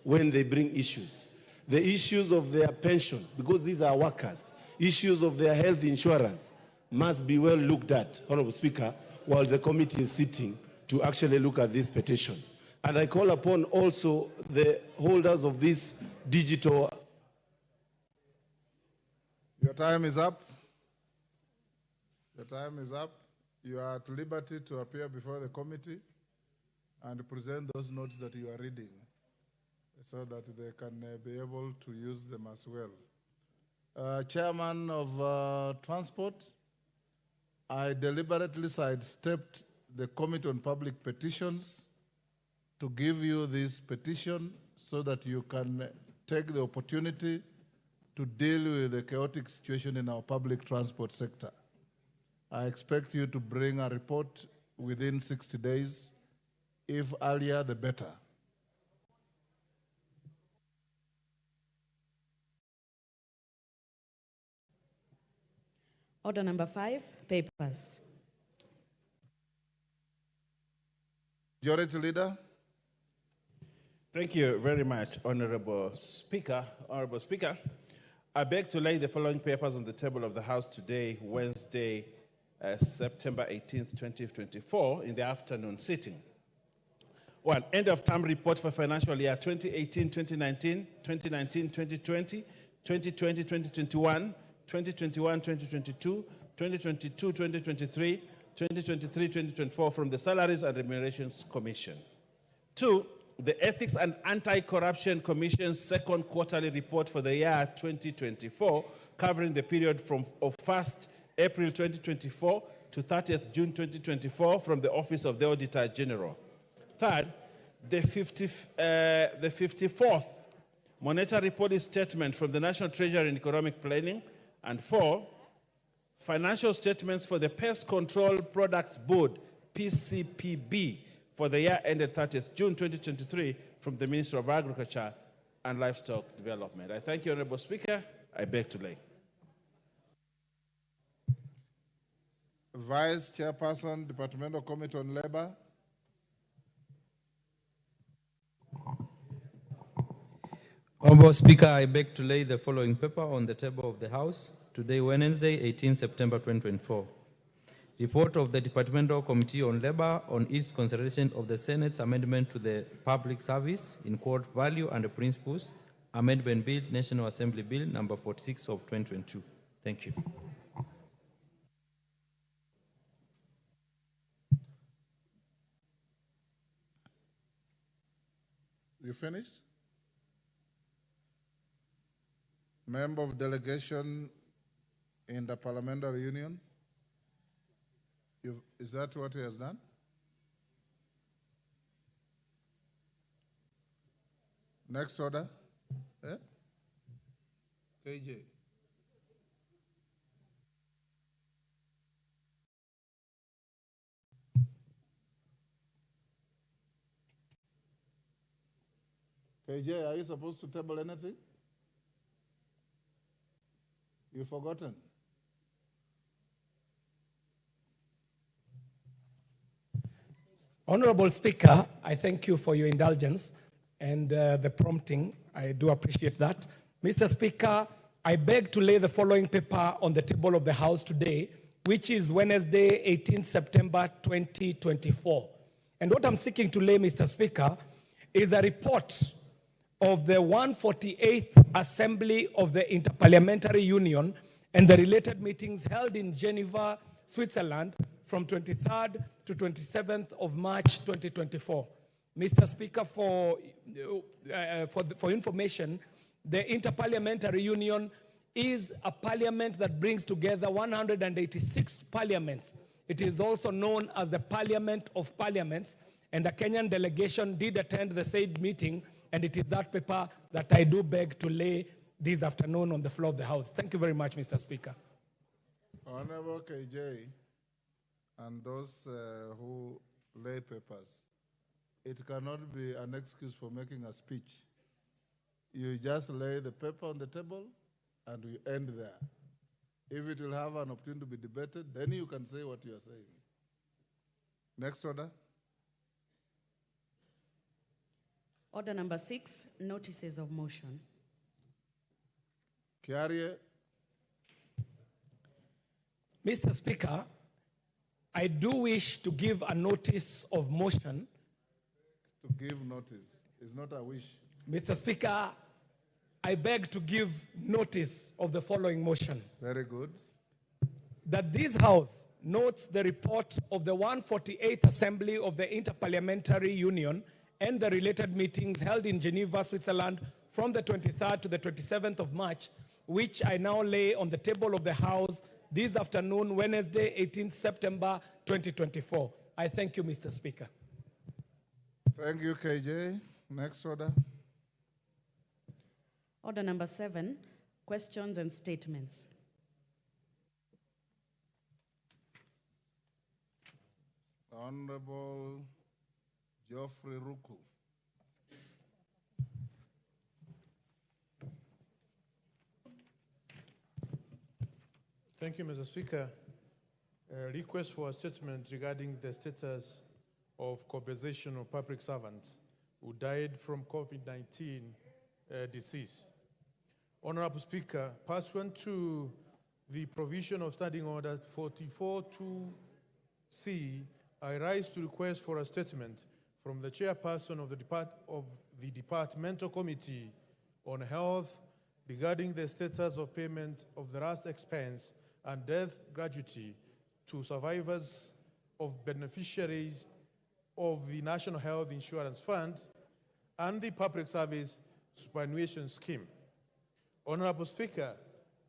when they bring issues. The issues of their pension, because these are workers, issues of their health insurance must be well looked at, Honorable Speaker, while the committee is sitting to actually look at this petition. And I call upon also the holders of this digital. Your time is up. Your time is up. You are at liberty to appear before the committee and present those notes that you are reading so that they can be able to use them as well. Chairman of Transport, I deliberately sidestepped the Committee on Public Petitions to give you this petition so that you can take the opportunity to deal with the chaotic situation in our public transport sector. I expect you to bring a report within 60 days. If earlier, the better. Order number 5, papers. Majority Leader. Thank you very much, Honorable Speaker. Honorable Speaker, I beg to lay the following papers on the table of the House today, Wednesday, September 18th, 2024, in the afternoon sitting. 1. End of term report for financial year 2018-2019, 2019-2020, 2020-2021, 2021-2022, 2022-2023, 2023-2024 from the Salaries and Remunerations Commission. 2. The Ethics and Anti-Corruption Commission's second quarterly report for the year 2024, covering the period from 1st April 2024 to 30th June 2024 from the Office of the Auditor General. 3rd, the 54th Monetary Policy Statement from the National Treasury and Economic Planning. And 4, financial statements for the Pest Control Products Board, PCPB, for the year ended 30th June 2023 from the Ministry of Agriculture and Livestock Development. I thank you, Honorable Speaker. I beg to lay. Vice Chairperson, Departmental Committee on Labor. Honorable Speaker, I beg to lay the following paper on the table of the House today, Wednesday, 18 September 2024. Report of the Departmental Committee on Labor on its consideration of the Senate's amendment to the Public Service in Quote Value and Principles Amendment Bill, National Assembly Bill number 46 of 2022. Thank you. You finished? Member of delegation in the Parliamentary Union. Is that what he has done? Next order. KJ. KJ, are you supposed to table anything? You've forgotten. Honorable Speaker, I thank you for your indulgence and the prompting. I do appreciate that. Mr. Speaker, I beg to lay the following paper on the table of the House today, which is Wednesday, 18 September 2024. And what I'm seeking to lay, Mr. Speaker, is a report of the 148th Assembly of the Interparliamentary Union and the related meetings held in Geneva, Switzerland, from 23rd to 27th of March 2024. Mr. Speaker, for information, the Interparliamentary Union is a parliament that brings together 186 parliaments. It is also known as the Parliament of Parliaments, and the Kenyan delegation did attend the said meeting, and it is that paper that I do beg to lay this afternoon on the floor of the House. Thank you very much, Mr. Speaker. Honorable KJ, and those who lay papers, it cannot be an excuse for making a speech. You just lay the paper on the table and we end there. If it will have an opportunity to be debated, then you can say what you are saying. Next order. Order number 6, notices of motion. Kiarie, Mr. Speaker, I do wish to give a notice of motion. to give notice. It's not a wish. Mr. Speaker, I beg to give notice of the following motion. Very good. That this House notes the report of the 148th Assembly of the Interparliamentary Union and the related meetings held in Geneva, Switzerland from the 23rd to the 27th of March, which I now lay on the table of the House this afternoon, Wednesday, 18th September 2024. I thank you, Mr. Speaker. Thank you, KJ. Next order. Order number 7, questions and statements. Honorable Geoffrey Ruku. Thank you, Mr. Speaker. A request for a statement regarding the status of compensation of public servants who died from COVID-19 disease. Honorable Speaker, pursuant to the provision of Standing Order 44.2c, I rise to request for a statement from the chairperson of the Departmental Committee on Health regarding the status of payment of the last expense and death gratuity to survivors of beneficiaries of the National Health Insurance Fund and the Public Service Superannuation Scheme. Honorable Speaker,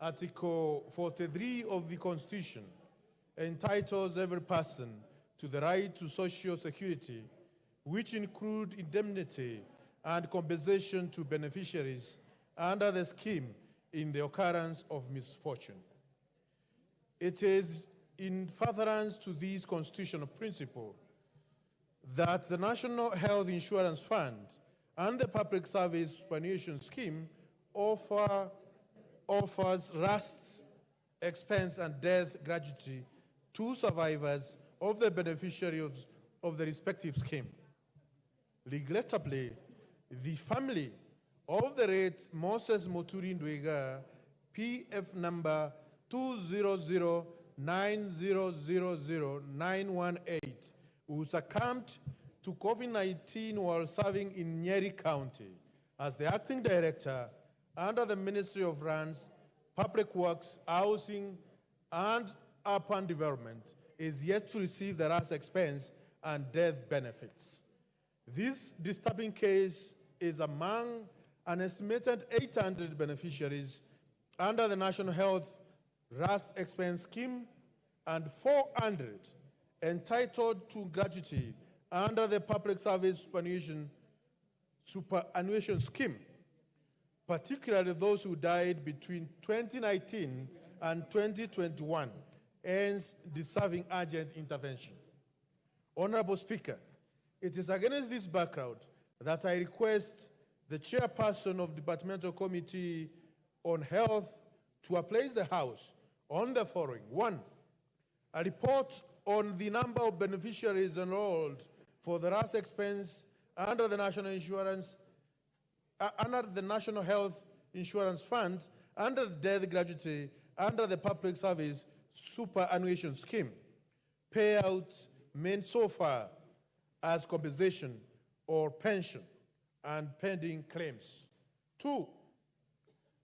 Article 43 of the Constitution entitles every person to the right to social security, which include indemnity and compensation to beneficiaries under the scheme in the occurrence of misfortune. It is in furtherance to this constitutional principle that the National Health Insurance Fund and the Public Service Superannuation Scheme offers last expense and death gratuity to survivors of the beneficiaries of the respective scheme. Regrettably, the family of the late Moses Muturi Ndwiga, PF number 20090000918, who succumbed to COVID-19 while serving in Nyeri County as the acting director under the Ministry of Lands, Public Works, Housing, and Urban Development, is yet to receive the last expense and death benefits. This disturbing case is among an estimated 800 beneficiaries under the National Health Last Expense Scheme and 400 entitled to gratuity under the Public Service Superannuation Scheme, particularly those who died between 2019 and 2021, hence deserving urgent intervention. Honorable Speaker, it is against this background that I request the chairperson of the Departmental Committee on Health to place the House on the following. 1, a report on the number of beneficiaries enrolled for the last expense under the National Health Insurance Fund, under the death gratuity, under the Public Service Superannuation Scheme, payouts made so far as compensation or pension and pending claims. 2,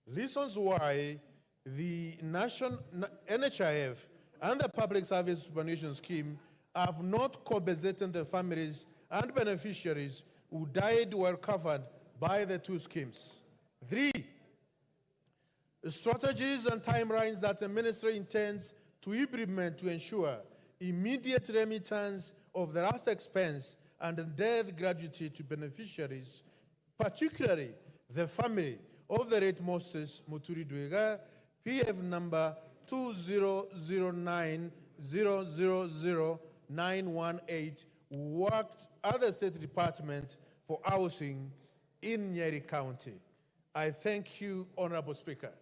reasons why the NHIF and the Public Service Superannuation Scheme have not compensated the families and beneficiaries who died while covered by the two schemes. 3, strategies and timelines that the ministry intends to implement to ensure immediate remittance of the last expense and death gratuity to beneficiaries, particularly the family of the late Moses Muturi Ndwiga, PF number 200000918, worked at the State Department for Housing in Nyeri County. I thank you, Honorable Speaker.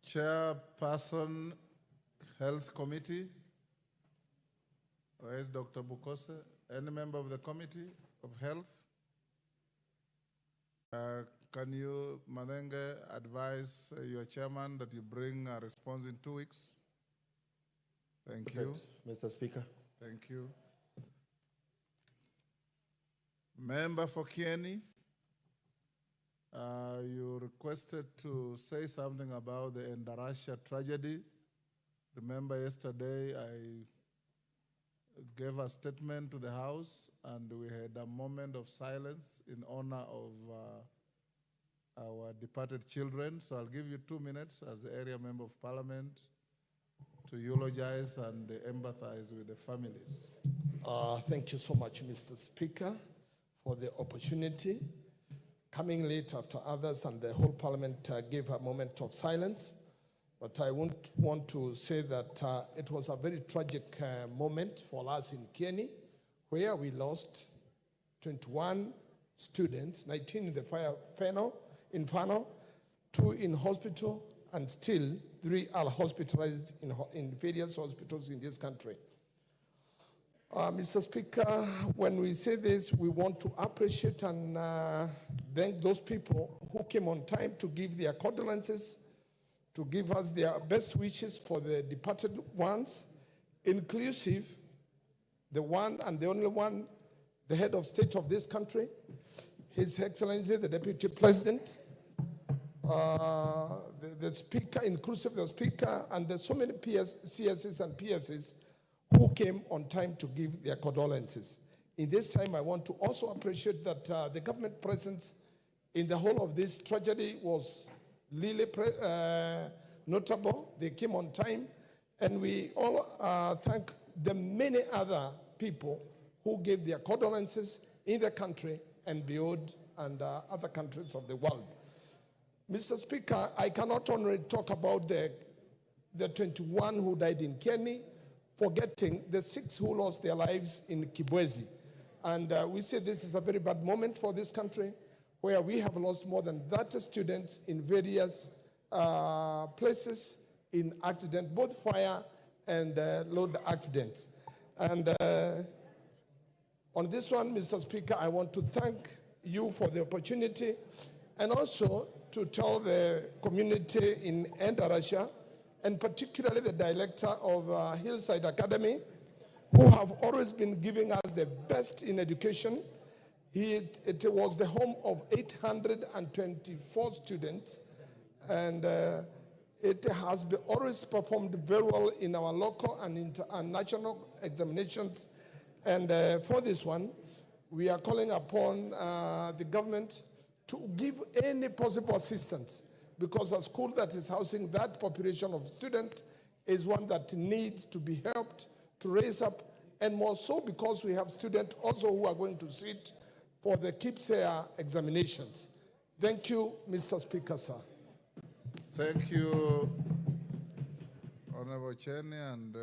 Chairperson, Health Committee. Where is Dr. Bukose? Any member of the Committee of Health? Can you, Madenge, advise your chairman that you bring a response in 2 weeks? Thank you. Mr. Speaker. Thank you. Member for Kieni, you requested to say something about the Endarasha tragedy. Remember yesterday I gave a statement to the House and we had a moment of silence in honor of our departed children. So I'll give you 2 minutes as the area member of parliament to eulogize and empathize with the families. Thank you so much, Mr. Speaker, for the opportunity. Coming late after others and the whole parliament gave a moment of silence. But I want to say that it was a very tragic moment for us in Kieni, where we lost 21 students, 19 in the fire inferno, 2 in hospital, and still 3 are hospitalized in various hospitals in this country. Mr. Speaker, when we say this, we want to appreciate and thank those people who came on time to give their condolences, to give us their best wishes for the departed ones, inclusive the one and the only one, the head of state of this country, His Excellency, the Deputy President, the Speaker, inclusive the Speaker, and there's so many CSs and PSs who came on time to give their condolences. In this time, I want to also appreciate that the government presence in the whole of this tragedy was really notable. They came on time, and we all thank the many other people who gave their condolences in the country and beyond and other countries of the world. Mr. Speaker, I cannot only talk about the 21 who died in Kieni, forgetting the 6 who lost their lives in Kibwezi. And we say this is a very bad moment for this country, where we have lost more than 30 students in various places in accident, both fire and load accidents. And on this one, Mr. Speaker, I want to thank you for the opportunity and also to tell the community in Endarasha, and particularly the director of Hillside Academy, who have always been giving us the best in education. It was the home of 824 students, and it has always performed very well in our local and national examinations. And for this one, we are calling upon the government to give any possible assistance, because a school that is housing that population of students is one that needs to be helped to raise up, and more so because we have students also who are going to sit for the KIPSEA examinations. Thank you, Mr. Speaker, sir. Thank you, Honorable Cheni, and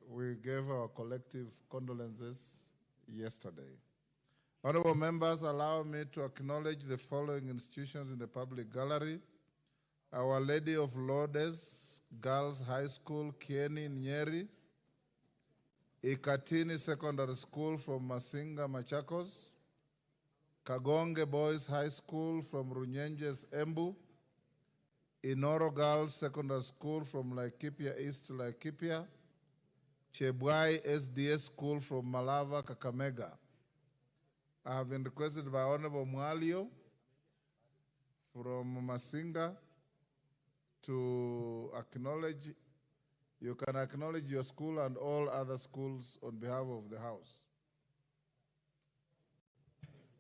we gave our collective condolences yesterday. Honorable members, allow me to acknowledge the following institutions in the public gallery: Our Lady of Lourdes Girls High School, Kieni, Nyeri; Ikatini Secondary School from Masinga, Machakos; Kagonge Boys High School from Runyenjes, Embu; Inoro Girls Secondary School from Laikipia East, Laikipia; Chebwai SDS School from Malava, Kakamega. I have been requested by Honorable Mwalio from Masinga to acknowledge. You can acknowledge your school and all other schools on behalf of the House.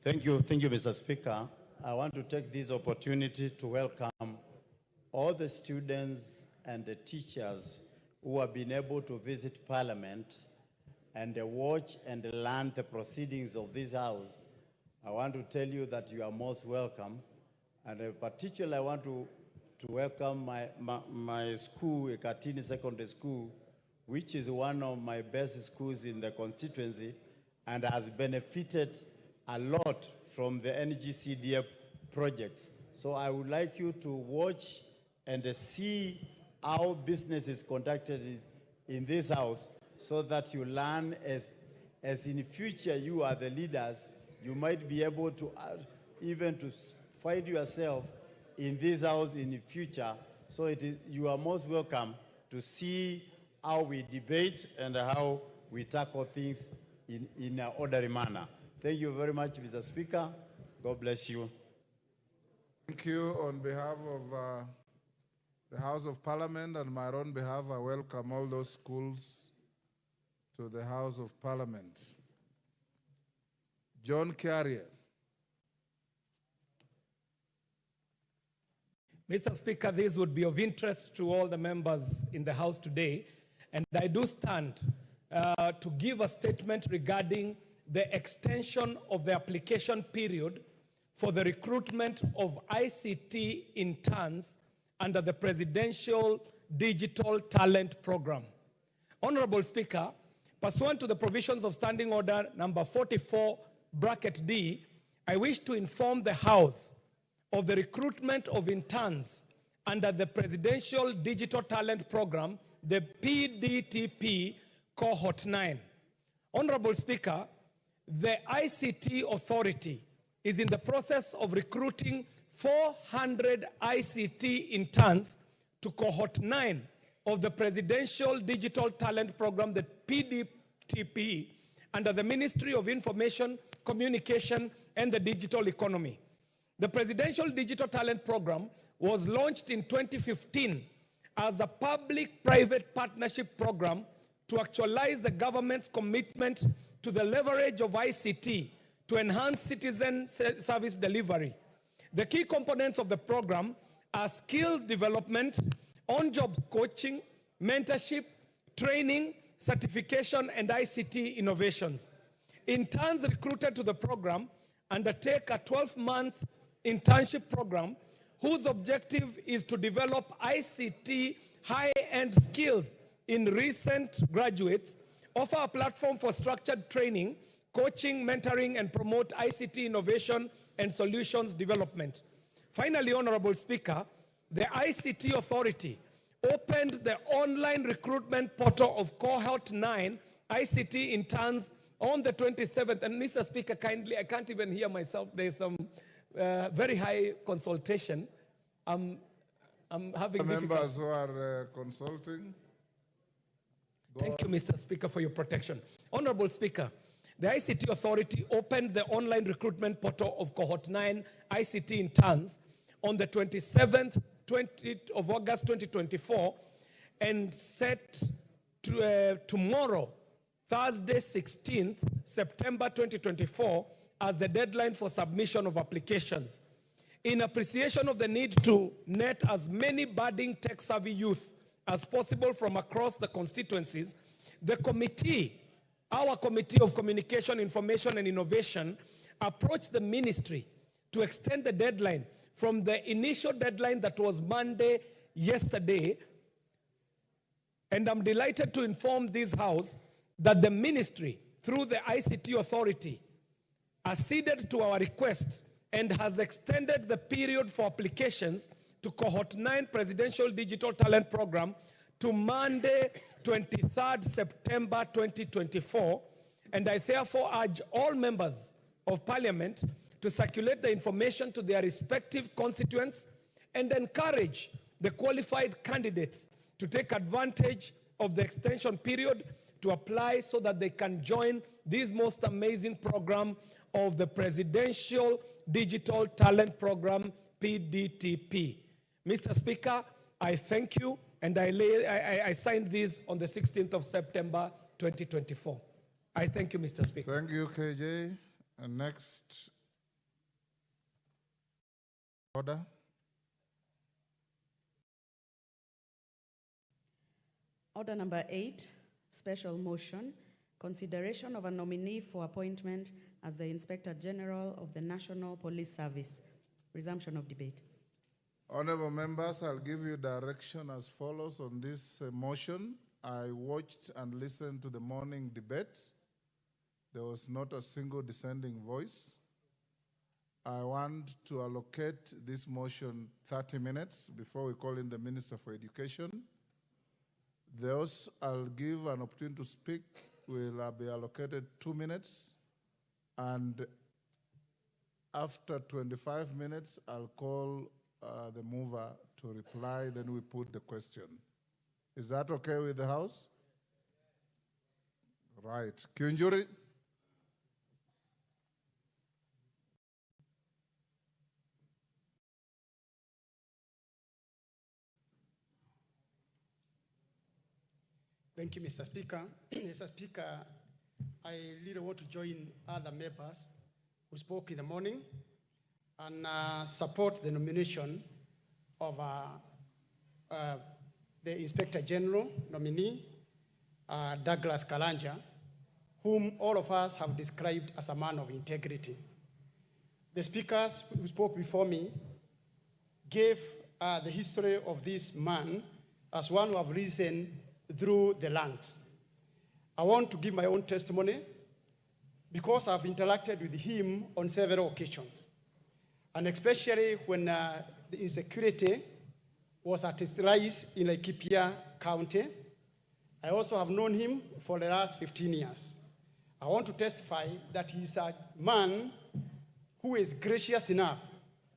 Thank you, Mr. Speaker. I want to take this opportunity to welcome all the students and the teachers who have been able to visit Parliament and watch and learn the proceedings of this House. I want to tell you that you are most welcome. And particularly I want to welcome my school, Ikatini Secondary School, which is one of my best schools in the constituency and has benefited a lot from the NGCDF projects. So I would like you to watch and see how business is conducted in this House, so that you learn as in future you are the leaders, you might be able to even to find yourself in this house in the future. So you are most welcome to see how we debate and how we tackle things in an orderly manner. Thank you very much, Mr. Speaker. God bless you. Thank you. On behalf of the House of Parliament and my own behalf, I welcome all those schools to the House of Parliament. John Carrier. Mr. Speaker, this would be of interest to all the members in the House today, and I do stand to give a statement regarding the extension of the application period for the recruitment of ICT interns under the Presidential Digital Talent Program. Honorable Speaker, pursuant to the provisions of Standing Order number 44, bracket D, I wish to inform the House of the recruitment of interns under the Presidential Digital Talent Program, the PDTP Cohort 9. Honorable Speaker, the ICT Authority is in the process of recruiting 400 ICT interns to Cohort 9 of the Presidential Digital Talent Program, the PDTP, under the Ministry of Information, Communication, and the Digital Economy. The Presidential Digital Talent Program was launched in 2015 as a public-private partnership program to actualize the government's commitment to the leverage of ICT to enhance citizen service delivery. The key components of the program are skills development, on-job coaching, mentorship, training, certification, and ICT innovations. Interns recruited to the program undertake a 12-month internship program whose objective is to develop ICT high-end skills in recent graduates, offer a platform for structured training, coaching, mentoring, and promote ICT innovation and solutions development. Finally, Honorable Speaker, the ICT Authority opened the online recruitment portal of Cohort 9 ICT interns on the 27th. And Mr. Speaker, kindly, I can't even hear myself. There's some very high consultation. I'm having members who are consulting. Thank you, Mr. Speaker, for your protection. Honorable Speaker, the ICT Authority opened the online recruitment portal of Cohort 9 ICT interns on the 27th of August 2024 and set to, tomorrow, Thursday 16th September 2024, as the deadline for submission of applications. In appreciation of the need to net as many budding tech-savvy youth as possible from across the constituencies, the committee, our Committee of Communication, Information, and Innovation, approached the ministry to extend the deadline from the initial deadline that was Monday yesterday. And I'm delighted to inform this House that the ministry, through the ICT Authority, acceded to our request and has extended the period for applications to Cohort 9 Presidential Digital Talent Program to Monday, 23rd September 2024. And I therefore urge all members of Parliament to circulate the information to their respective constituents and encourage the qualified candidates to take advantage of the extension period to apply so that they can join this most amazing program of the Presidential Digital Talent Program, PDTP. Mr. Speaker, I thank you, and I signed this on the 16th of September, 2024. I thank you, Mr. Speaker. Thank you, KJ. And next order. Order number 8, special motion, consideration of a nominee for appointment as the Inspector General of the National Police Service. Resumption of debate. Honorable members, I'll give you direction as follows on this motion. I watched and listened to the morning debate. There was not a single dissenting voice. I want to allocate this motion 30 minutes before we call in the Minister for Education. Those I'll give an opportunity to speak will be allocated 2 minutes, and After 25 minutes, I'll call the mover to reply, then we put the question. Is that okay with the House? Right. Kunjuri? Thank you, Mr. Speaker. Mr. Speaker, I really want to join other members who spoke in the morning and support the nomination of the Inspector General nominee, Douglas Kanja, whom all of us have described as a man of integrity. The speakers who spoke before me gave the history of this man as one who have risen through the ranks. I want to give my own testimony because I've interacted with him on several occasions, and especially when the insecurity was at its rise in Laikipia County. I also have known him for the last 15 years. I want to testify that he's a man who is gracious enough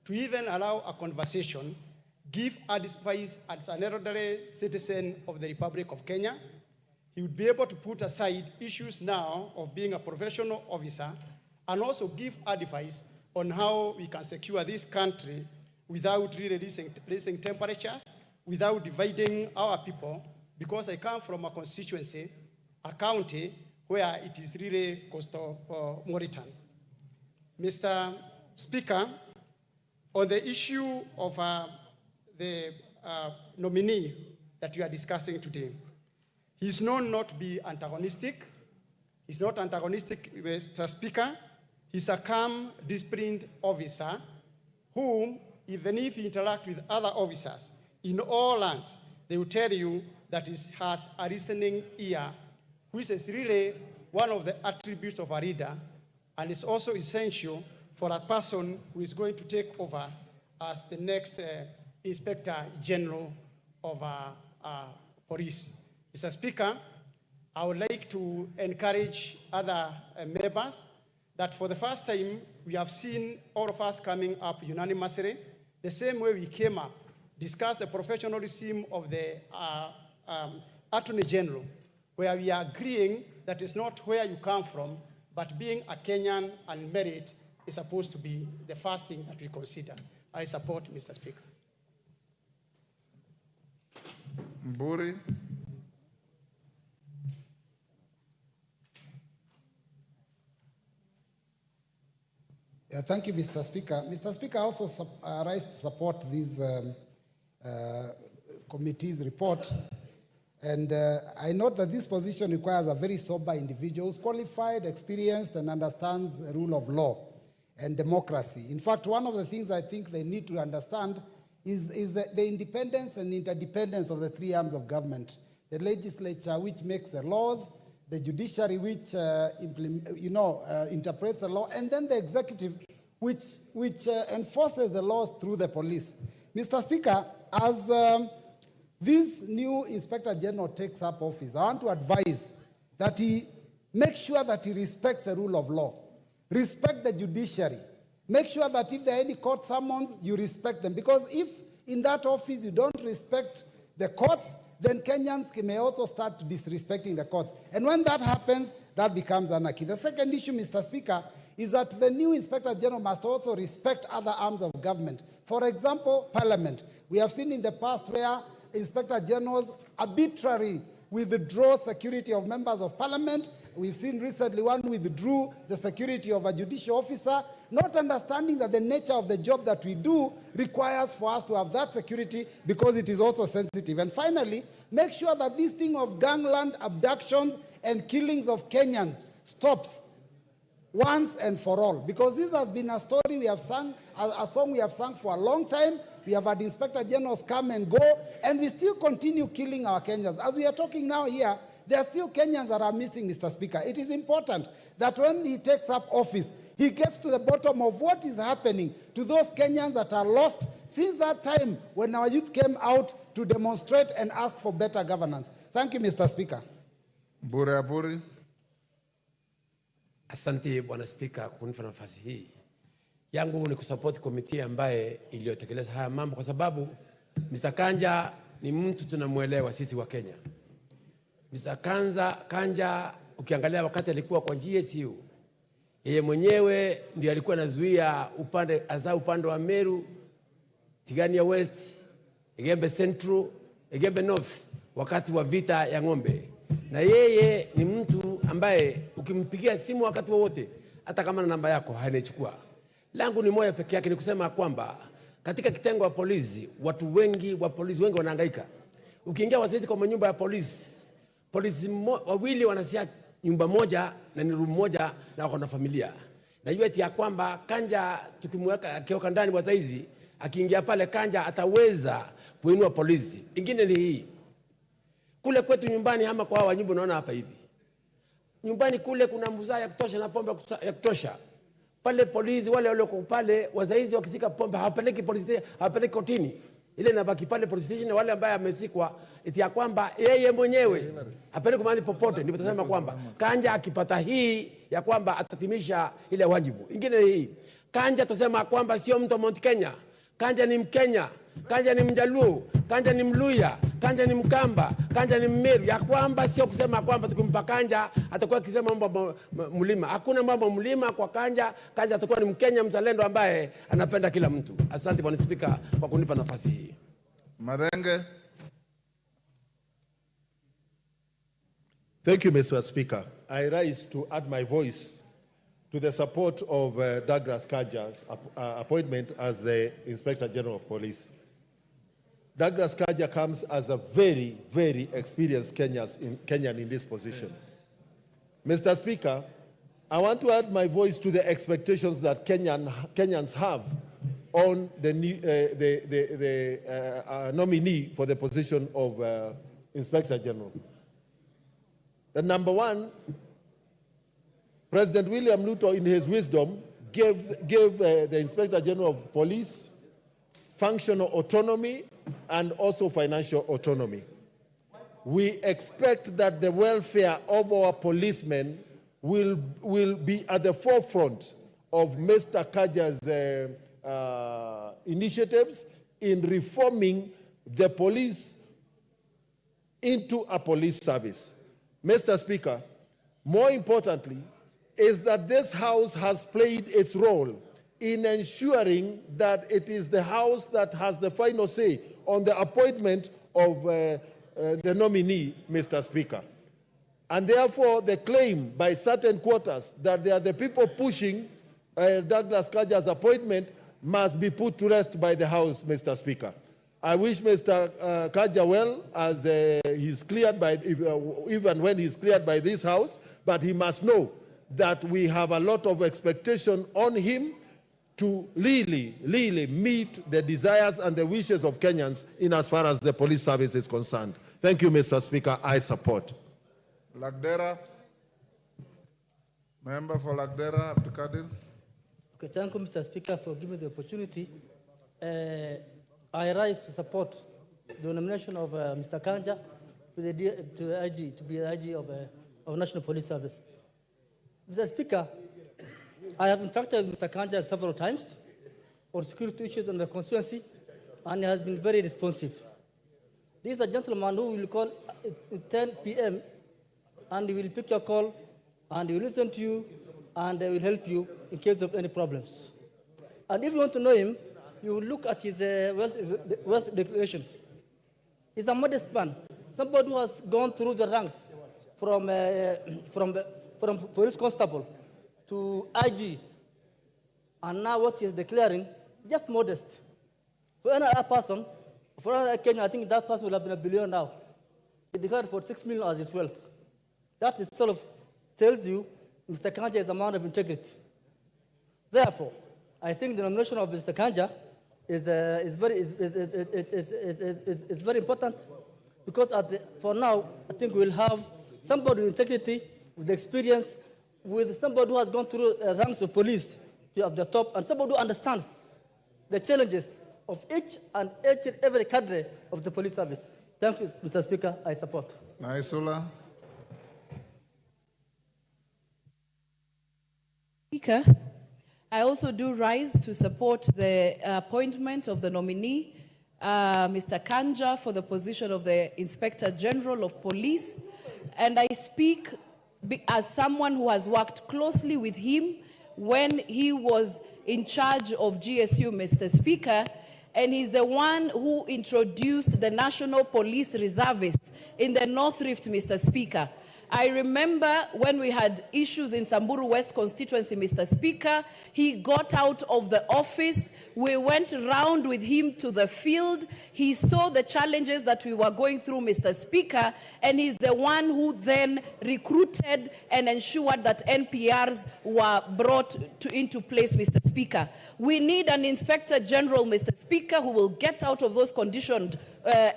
to even allow a conversation, give advice as an elderly citizen of the Republic of Kenya. He would be able to put aside issues now of being a professional officer and also give advice on how we can secure this country without really raising temperatures, without dividing our people, because I come from a constituency, a county, where it is really cosmopolitan. Mr. Speaker, on the issue of the nominee that we are discussing today, he's known not to be antagonistic. He's not antagonistic, Mr. Speaker. He's a calm, disciplined officer whom, even if he interacts with other officers in all lands, they will tell you that he has a listening ear, which is really one of the attributes of a leader, and it's also essential for a person who is going to take over as the next Inspector General of Police. Mr. Speaker, I would like to encourage other members that for the first time, we have seen all of us coming up unanimously, the same way we came up, discussed the professionalism of the Attorney General, where we are agreeing that it's not where you come from, but being a Kenyan and merit is supposed to be the first thing that we consider. I support, Mr. Speaker. Mburi? Thank you, Mr. Speaker. Mr. Speaker, I also rise to support this committee's report. And I note that this position requires a very sober individual who's qualified, experienced, and understands the rule of law and democracy. In fact, one of the things I think they need to understand is the independence and interdependence of the three arms of government. The legislature, which makes the laws, the judiciary, which interprets the law, and then the executive, which enforces the laws through the police. Mr. Speaker, as this new Inspector General takes up office, I want to advise that he make sure that he respects the rule of law, respect the judiciary, make sure that if there are any court summons, you respect them. Because if in that office you don't respect the courts, then Kenyans may also start disrespecting the courts. And when that happens, that becomes anarchy. The second issue, Mr. Speaker, is that the new Inspector General must also respect other arms of government. For example, Parliament. We have seen in the past where Inspector Generals arbitrarily withdraw security of members of Parliament. We've seen recently one withdrew the security of a judicial officer, not understanding that the nature of the job that we do requires for us to have that security because it is also sensitive. And finally, make sure that this thing of gangland abductions and killings of Kenyans stops once and for all. Because this has been a story we have sung, a song we have sung for a long time. We have had Inspector Generals come and go, and we still continue killing our Kenyans. As we are talking now here, there are still Kenyans that are missing, Mr. Speaker. It is important that when he takes up office, he gets to the bottom of what is happening to those Kenyans that are lost since that time when our youth came out to demonstrate and ask for better governance. Thank you, Mr. Speaker. Buri. Asante Bwana Spika kunipa nafasi hii. yangu ni kusupport committee ambaye iliyotekeleza haya mambo, kwa sababu Mr. Kanja ni mtu tunamuelewa sisi wa Kenya. Mr. Kanja ukiangalia wakati alikuwa kwa GSU, yeye mwenyewe ndiye alikuwa anazuia upande wa Meru, Tigania West, Egembe Central, Egembe North wakati wa vita ya ng'ombe. Na yeye ni mtu ambaye ukimpigia simu wakati wowote, hata kama na namba yako hanaichukua. Langu ni moja peke yake, ni kusema kwamba katika kitengo wa polisi, watu wengi wa polisi wengi wanahangaika. Ukiingia wasaizi kwa nyumba ya polisi wawili wanasia nyumba moja na ni room moja na wako na familia. Na hiyo eti ya kwamba Kanja tukimweka akiwa ndani wasaizi, akiingia pale Kanja ataweza kuinua polisi. Ingine ni hii. Kule kwetu nyumbani ama kwa hawa nyumba unaona hapa hivi. Nyumbani kule kuna muzaa ya kutosha na pombe ya kutosha. Pale polisi wale walioko pale wasaizi wakisika pombe hawapeleki polisi, hawapeleki kotini. Ile inabaki pale police station, wale ambaye amesikwa eti ya kwamba yeye mwenyewe apeleke mahali popote. Ndipo tutasema kwamba Kanja akipata hii ya kwamba atatimisha ile wajibu. Ingine hii, Kanja tutasema kwamba sio mtu wa Mount Kenya. Kanja ni Mkenya, Kanja ni Mjaluo, Kanja ni Mluya, Kanja ni Mkamba, Kanja ni Mmeru. Ya kwamba sio kusema kwamba tukimpa Kanja atakuwa akisema mambo mlima. Hakuna mambo mlima kwa Kanja. Kanja atakuwa ni Mkenya mzalendo ambaye anapenda kila mtu. Asante Bwana Spika kwa kunipa nafasi hii. Madenge. Thank you, Mr. Speaker. I rise to add my voice to the support of Douglas Kanja's appointment as the Inspector General of Police. Douglas Kanja comes as a very, very experienced Kenyan in this position. Mr. Speaker, I want to add my voice to the expectations that Kenyans have on the nominee for the position of Inspector General. The number one, President William Ruto, in his wisdom, gave the Inspector General of Police functional autonomy and also financial autonomy. We expect that the welfare of our policemen will be at the forefront of Mr. Kanja's initiatives in reforming the police into a police service. Mr. Speaker, more importantly, is that this House has played its role in ensuring that it is the House that has the final say on the appointment of the nominee, Mr. Speaker. And therefore, the claim by certain quarters that they are the people pushing Douglas Kanja's appointment must be put to rest by the House, Mr. Speaker. I wish Mr. Kanja well as he's cleared by, even when he's cleared by this House, but he must know that we have a lot of expectation on him to really meet the desires and the wishes of Kenyans in as far as the police service is concerned. Thank you, Mr. Speaker. I support. Lagdera. Member for Lagdera, Abdikadir. Okay, thank you, Mr. Speaker, for giving the opportunity. I rise to support the nomination of Mr. Kanja to the IG, to be the IG of National Police Service. Mr. Speaker, I have interacted with Mr. Kanja several times on security issues in the constituency, and he has been very responsive. This is a gentleman who will call at 10 p.m. and he will pick your call, and he will listen to you, and he will help you in case of any problems. And if you want to know him, you will look at his wealth declarations. He's a modest man, somebody who has gone through the ranks from police constable to IG, and now what he is declaring, just modest. For another person, for another Kenyan, I think that person will have been a billionaire now. He declared for 6 million as his wealth. That itself tells you Mr. Kanja is a man of integrity. Therefore, I think the nomination of Mr. Kanja is very important, because for now, I think we'll have somebody with integrity, with experience, with somebody who has gone through ranks of police at the top, and somebody who understands the challenges of each and every cadre of the police service. Thank you, Mr. Speaker. I support. Naisula. Speaker, I also do rise to support the appointment of the nominee, Mr. Kanja, for the position of the Inspector General of Police. And I speak as someone who has worked closely with him when he was in charge of GSU, Mr. Speaker, and he's the one who introduced the National Police Reservists in the North Rift, Mr. Speaker. I remember when we had issues in Samburu West constituency, Mr. Speaker, he got out of the office. We went round with him to the field. He saw the challenges that we were going through, Mr. Speaker, and he's the one who then recruited and ensured that NPRs were brought into place, Mr. Speaker. We need an Inspector General, Mr. Speaker, who will get out of those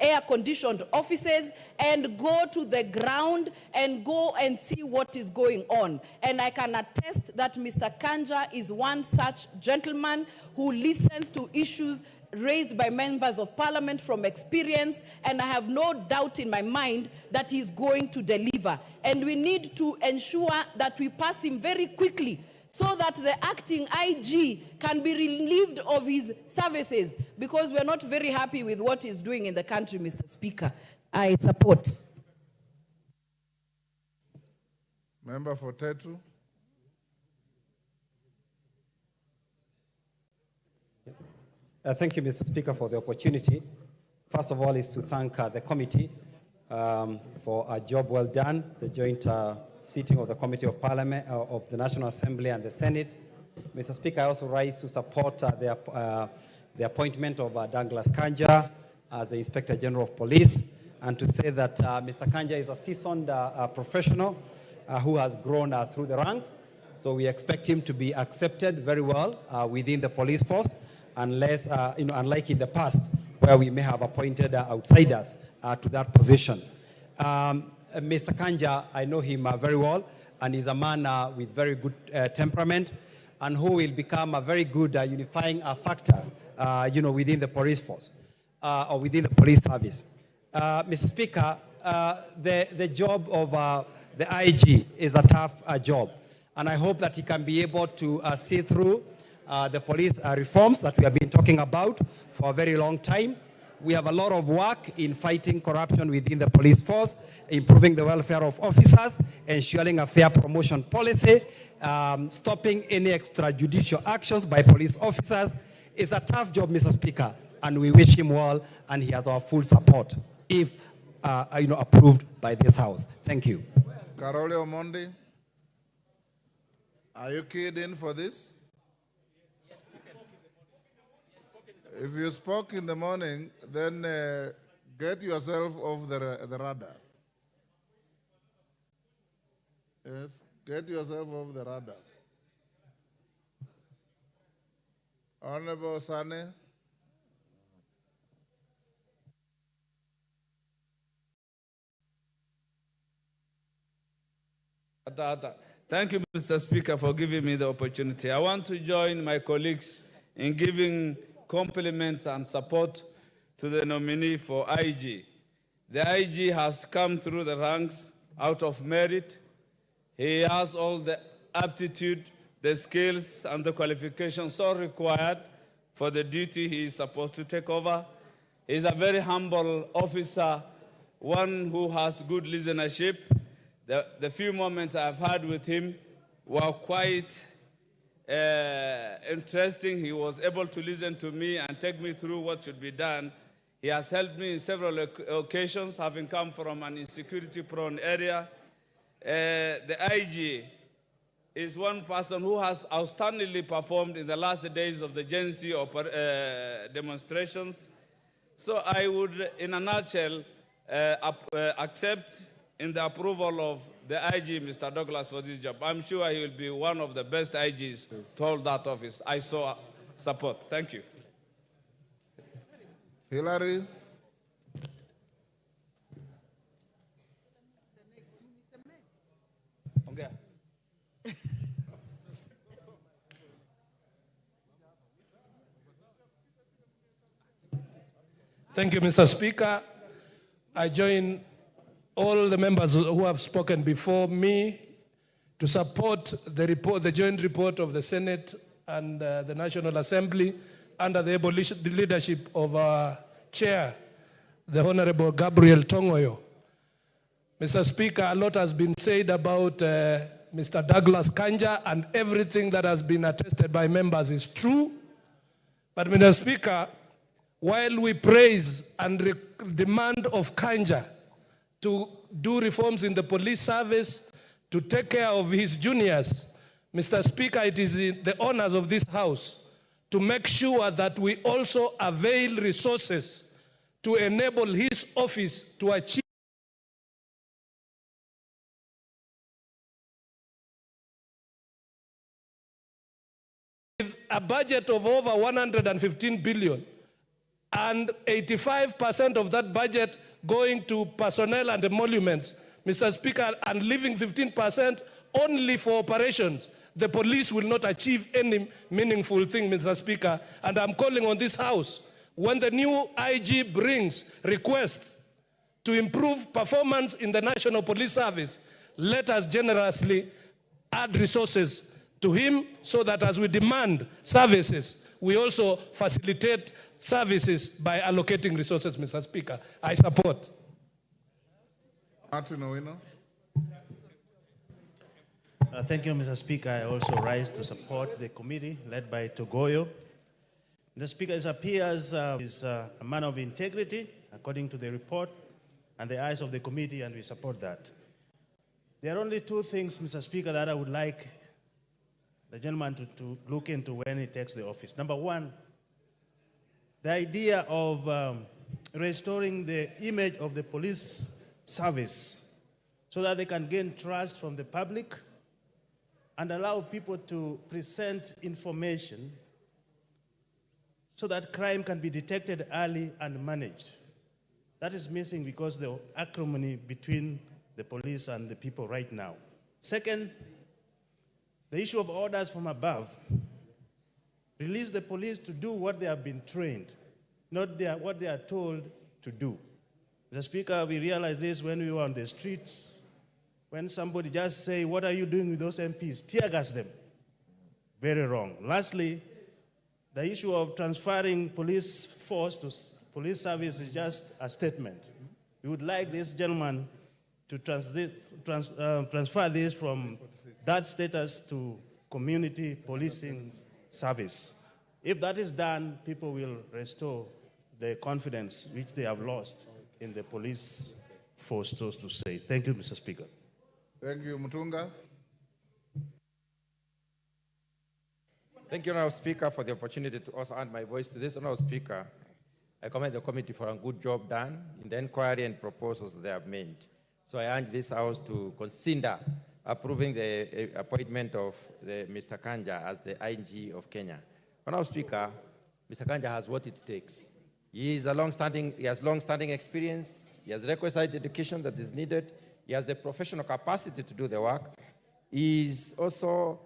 air-conditioned offices and go to the ground and go and see what is going on. And I can attest that Mr. Kanja is one such gentleman who listens to issues raised by members of parliament from experience, and I have no doubt in my mind that he's going to deliver. And we need to ensure that we pass him very quickly so that the acting IG can be relieved of his services, because we're not very happy with what he's doing in the country, Mr. Speaker. I support. Member for Tetu. Thank you, Mr. Speaker, for the opportunity. First of all, is to thank the committee for a job well done, the joint sitting of the Committee of Parliament, of the National Assembly and the Senate. Mr. Speaker, I also rise to support the appointment of Douglas Kanja as the Inspector General of Police, and to say that Mr. Kanja is a seasoned professional who has grown through the ranks. So we expect him to be accepted very well within the police force, unless, unlike in the past, where we may have appointed outsiders to that position. Mr. Kanja, I know him very well, and he's a man with very good temperament, and who will become a very good unifying factor, within the police force, or within the police service. Mr. Speaker, the job of the IG is a tough job, and I hope that he can be able to see through the police reforms that we have been talking about for a very long time. We have a lot of work in fighting corruption within the police force, improving the welfare of officers, ensuring a fair promotion policy, stopping any extrajudicial actions by police officers. It's a tough job, Mr. Speaker, and we wish him well, and he has our full support if approved by this House. Thank you. Karole Omondi, are you keyed in for this? If you spoke in the morning, then get yourself off the radar. Yes, get yourself off the radar. Honorable Sane. Thank you, Mr. Speaker, for giving me the opportunity. I want to join my colleagues in giving compliments and support to the nominee for IG. The IG has come through the ranks out of merit. He has all the aptitude, the skills, and the qualifications so required for the duty he is supposed to take over. He is a very humble officer, one who has good listenership. The few moments I've had with him were quite interesting. He was able to listen to me and take me through what should be done. He has helped me in several occasions, having come from an insecurity-prone area. The IG is one person who has outstandingly performed in the last days of the Gen Z demonstrations. So I would, in a nutshell, accept in the approval of the IG, Mr. Douglas, for this job. I'm sure he will be one of the best IGs to hold that office. I saw support. Thank you. Hillary. Okay. Thank you, Mr. Speaker. I join all the members who have spoken before me to support the report, the joint report of the Senate and the National Assembly under the able leadership of our chair, the Honorable Gabriel Tongoyo. Mr. Speaker, a lot has been said about Mr. Douglas Kanja, and everything that has been attested by members is true. But Mr. Speaker, while we praise and demand of Kanja to do reforms in the police service, to take care of his juniors, Mr. Speaker, it is in the honors of this House to make sure that we also avail resources to enable his office to achieve a budget of over 115 billion and 85% of that budget going to personnel and emoluments, Mr. Speaker, and leaving 15% only for operations, the police will not achieve any meaningful thing, Mr. Speaker. And I'm calling on this House, when the new IG brings requests to improve performance in the National Police Service, let us generously add resources to him so that as we demand services, we also facilitate services by allocating resources, Mr. Speaker. I support. Martin Owino. Thank you, Mr. Speaker. I also rise to support the committee led by Togoyo. Mr. Speaker, it appears is a man of integrity, according to the report and the eyes of the committee, and we support that. There are only two things, Mr. Speaker, that I would like the gentleman to look into when he takes the office. Number one, the idea of restoring the image of the police service so that they can gain trust from the public and allow people to present information so that crime can be detected early and managed. That is missing because of the acrimony between the police and the people right now. Second, the issue of orders from above. Release the police to do what they have been trained, not what they are told to do. Mr. Speaker, we realized this when we were on the streets, when somebody just say, what are you doing with those MPs? Tear gas them. Very wrong. Lastly, the issue of transferring police force to police service is just a statement. We would like this gentleman to transfer this from that status to community policing service. If that is done, people will restore the confidence which they have lost in the police force, so to say. Thank you, Mr. Speaker. Thank you, Mutunga. Thank you, Honourable Speaker, for the opportunity to also add my voice to this. Honourable Speaker, I commend the committee for a good job done in the inquiry and proposals they have made. So I urge this House to consider approving the appointment of Mr. Kanja as the IG of Kenya. Honourable Speaker, Mr. Kanja has what it takes. He has long-standing experience. He has requisite education that is needed. He has the professional capacity to do the work. He is also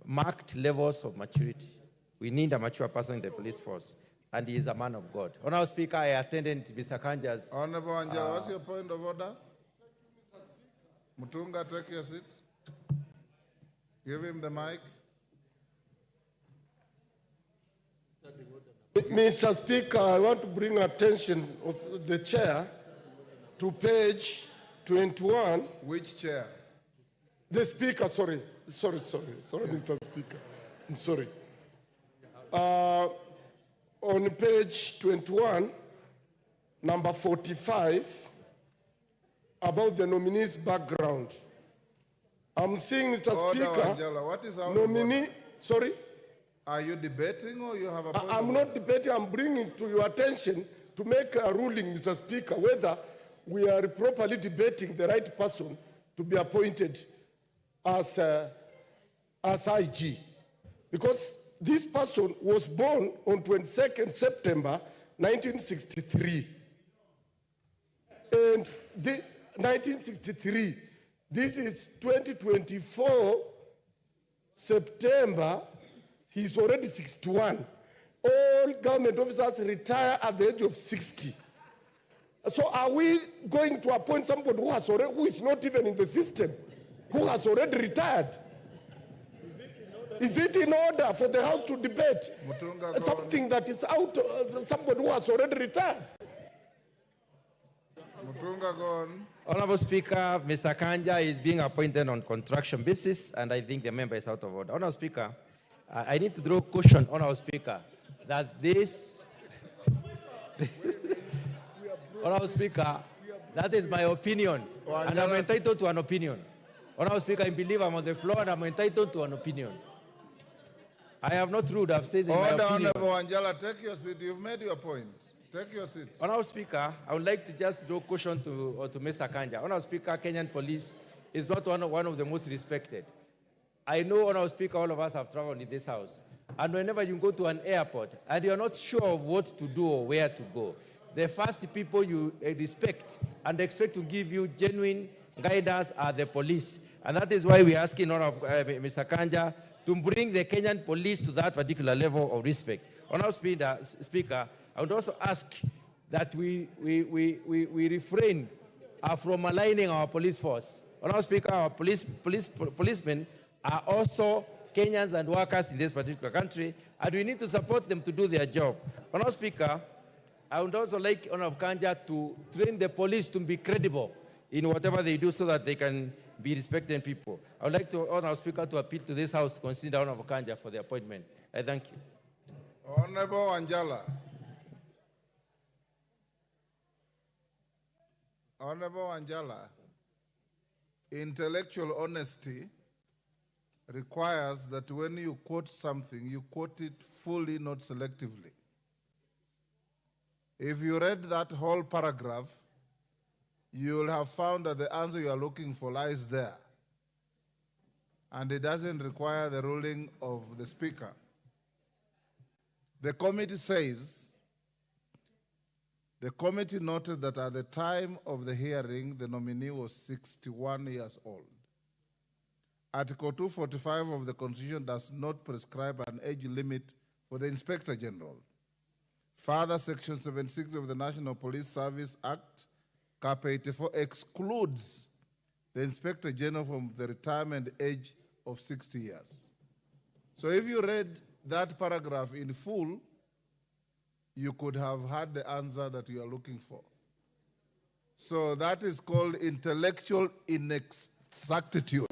marked levels of maturity. We need a mature person in the police force, and he is a man of God. Honourable Speaker, I attended Mr. Kanja's... Honourable Angela, what's your point of order? Mutunga, take your seat. Give him the mic. Mr. Speaker, I want to bring attention of the chair to page 21. Which chair? The speaker, sorry, Mr. Speaker. I'm sorry. On page 21, number 45, about the nominee's background. I'm seeing, Mr. Speaker, Angela, what is our nominee, sorry? Are you debating or you have a point I'm not debating, I'm bringing to your attention to make a ruling, Mr. Speaker, whether we are properly debating the right person to be appointed as IG. Because this person was born on 22nd September 1963. And 1963, this is 2024 September, he's already 61. All government officers retire at the age of 60. So are we going to appoint somebody who is not even in the system, who has already retired? Is it in order for the House to debate something that is out, somebody who has already retired? Mutunga, go on. Honorable Speaker, Mr. Kanja is being appointed on contraction basis, and I think the member is out of order. Honorable Speaker, I need to draw caution, Honorable Speaker, that this... Honorable Speaker, that is my opinion, and I'm entitled to an opinion. Honorable Speaker, I believe I'm on the floor, and I'm entitled to an opinion. I have not ruled, I've said in my opinion. Honorable Wanjala, take your seat. You've made your point. Take your seat. Honorable Speaker, I would like to just draw caution to Mr. Kanja. Honorable Speaker, Kenyan police is not one of the most respected. I know, Honorable Speaker, all of us have traveled in this house. And whenever you go to an airport and you're not sure of what to do or where to go, the first people you respect and expect to give you genuine guidance are the police. And that is why we're asking Mr. Kanja to bring the Kenyan police to that particular level of respect. Honorable Speaker, I would also ask that we refrain from aligning our police force. Honorable Speaker, our policemen are also Kenyans and workers in this particular country, and we need to support them to do their job. Honorable Speaker, I would also like Honorable Kanja to train the police to be credible in whatever they do so that they can be respected people. I would like to, Honorable Speaker, to appeal to this House to consider Honorable Kanja for the appointment. I thank you. Honorable Wanjala. Honorable Wanjala, intellectual honesty requires that when you quote something, you quote it fully, not selectively. If you read that whole paragraph, you'll have found that the answer you are looking for lies there. And it doesn't require the ruling of the Speaker. The committee says, the committee noted that at the time of the hearing, the nominee was 61 years old. Article 245 of the Constitution does not prescribe an age limit for the Inspector General. Further, Section 76 of the National Police Service Act, Cap 84, excludes the Inspector General from the retirement age of 60 years. So if you read that paragraph in full, you could have had the answer that you are looking for. So that is called intellectual inexactitude.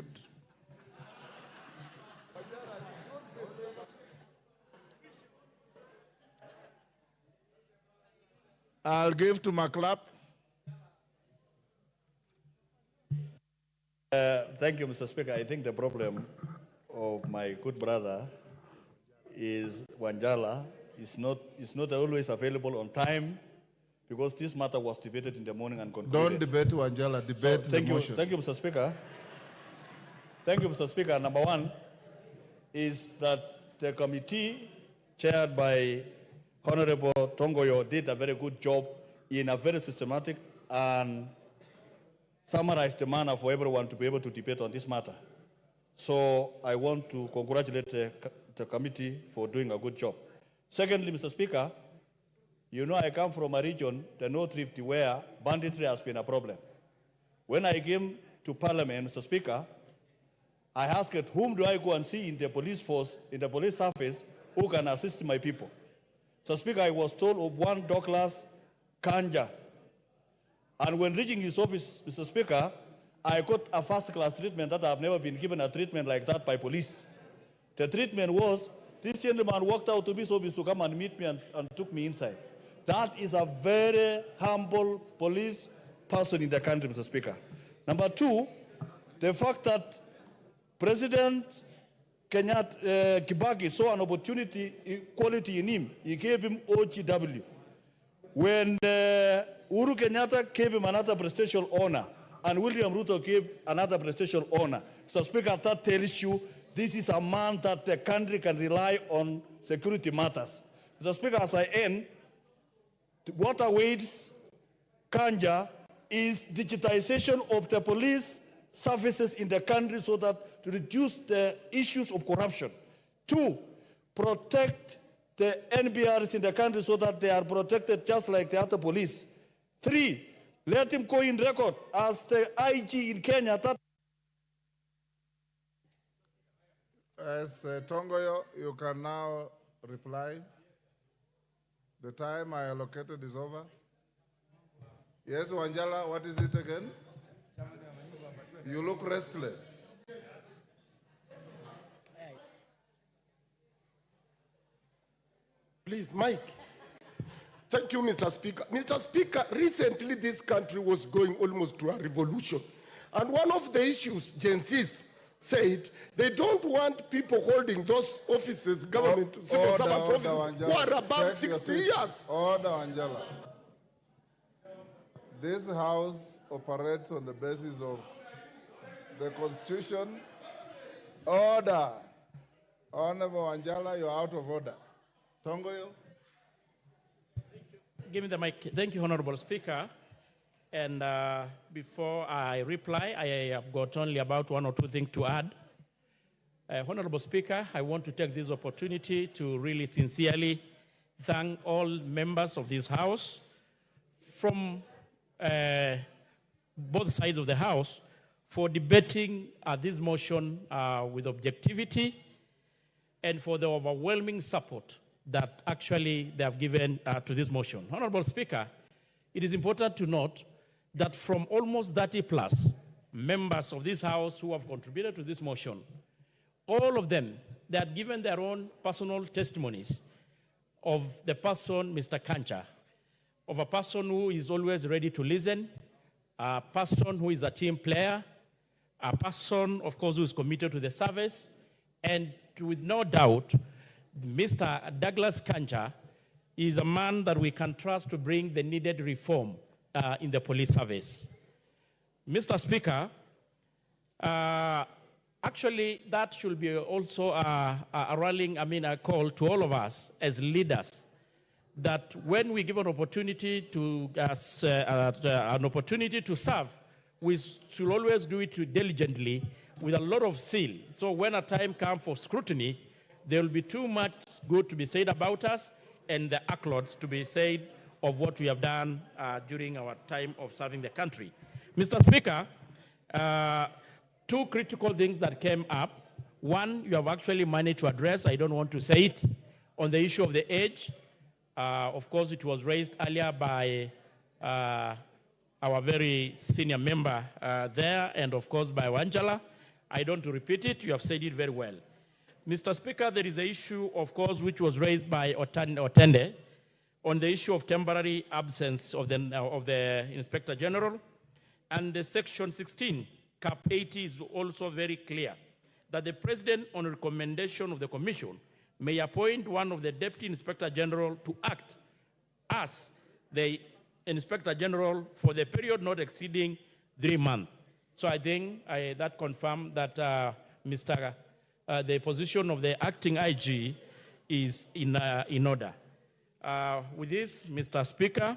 I'll give to McClap. Thank you, Mr. Speaker. I think the problem of my good brother is Wanjala is not always available on time because this matter was debated in the morning and concluded. Don't debate Wanjala, debate the motion. Thank you, Mr. Speaker. Thank you, Mr. Speaker. Number one is that the committee chaired by Honorable Tongoyo did a very good job in a very systematic and summarized manner for everyone to be able to debate on this matter. So I want to congratulate the committee for doing a good job. Secondly, Mr. Speaker, you know I come from a region, the North Rift, where banditry has been a problem. When I came to Parliament, Mr. Speaker, I asked whom do I go and see in the police force, in the police service, who can assist my people. Mr. Speaker, I was told of one Douglas Kanja. And when reaching his office, Mr. Speaker, I got a first-class treatment that I have never been given a treatment like that by police. The treatment was, this gentleman walked out to his office to come and meet me and took me inside. That is a very humble police person in the country, Mr. Speaker. Number two, the fact that President Kibaki saw an opportunity, equality in him. He gave him OGW. When Uhuru Kenyatta gave him another presidential honor, and William Ruto gave another presidential honor. So, Speaker, that tells you this is a man that the country can rely on security matters. Mr. Speaker, as I end, what awaits Kanja is digitization of the police services in the country so that to reduce the issues of corruption. Two, protect the NBRs in the country so that they are protected just like the other police. Three, let him go in record as the IG in Kenya. As Tongoyo, you can now reply. The time I allocated is over. Yes, Wanjala, what is it again? You look restless. Please, Mike. Thank you, Mr. Speaker. Mr. Speaker, recently this country was going almost to a revolution. And one of the issues, Gen Zs said, they don't want people holding those offices, government, civil servant offices, who are above 60 years. Order, Angela. This House operates on the basis of the Constitution. Order. Honorable Angela, you're out of order. Tongoyo. Give me the mic. Thank you, Honorable Speaker. And before I reply, I have got only about one or two things to add. Honorable Speaker, I want to take this opportunity to really sincerely thank all members of this House from both sides of the House for debating this motion with objectivity and for the overwhelming support that actually they have given to this motion. Honorable Speaker, it is important to note that from almost 30 plus members of this House who have contributed to this motion, all of them, they have given their own personal testimonies of the person, Mr. Kanja, of a person who is always ready to listen, a person who is a team player, a person, of course, who is committed to the service, and with no doubt, Mr. Douglas Kanja is a man that we can trust to bring the needed reform in the police service. Mr. Speaker, actually that should be also a rallying, a call to all of us as leaders, that when we give an opportunity to serve, we should always do it diligently with a lot of zeal. So when a time comes for scrutiny, there will be too much good to be said about us and the accolades to be said of what we have done during our time of serving the country. Mr. Speaker, two critical things that came up. One, you have actually managed to address, I don't want to say it, on the issue of the age. Of course, it was raised earlier by our very senior member there, and of course by Wanjala. I don't want to repeat it, you have said it very well. Mr. Speaker, there is the issue, of course, which was raised by Otende on the issue of temporary absence of the Inspector General. And the Section 16, Cap 80 is also very clear that the President, on recommendation of the Commission, may appoint one of the Deputy Inspector General to act as the Inspector General for the period not exceeding 3 months. So I think that confirmed that the position of the acting IG is in order. With this, Mr. Speaker,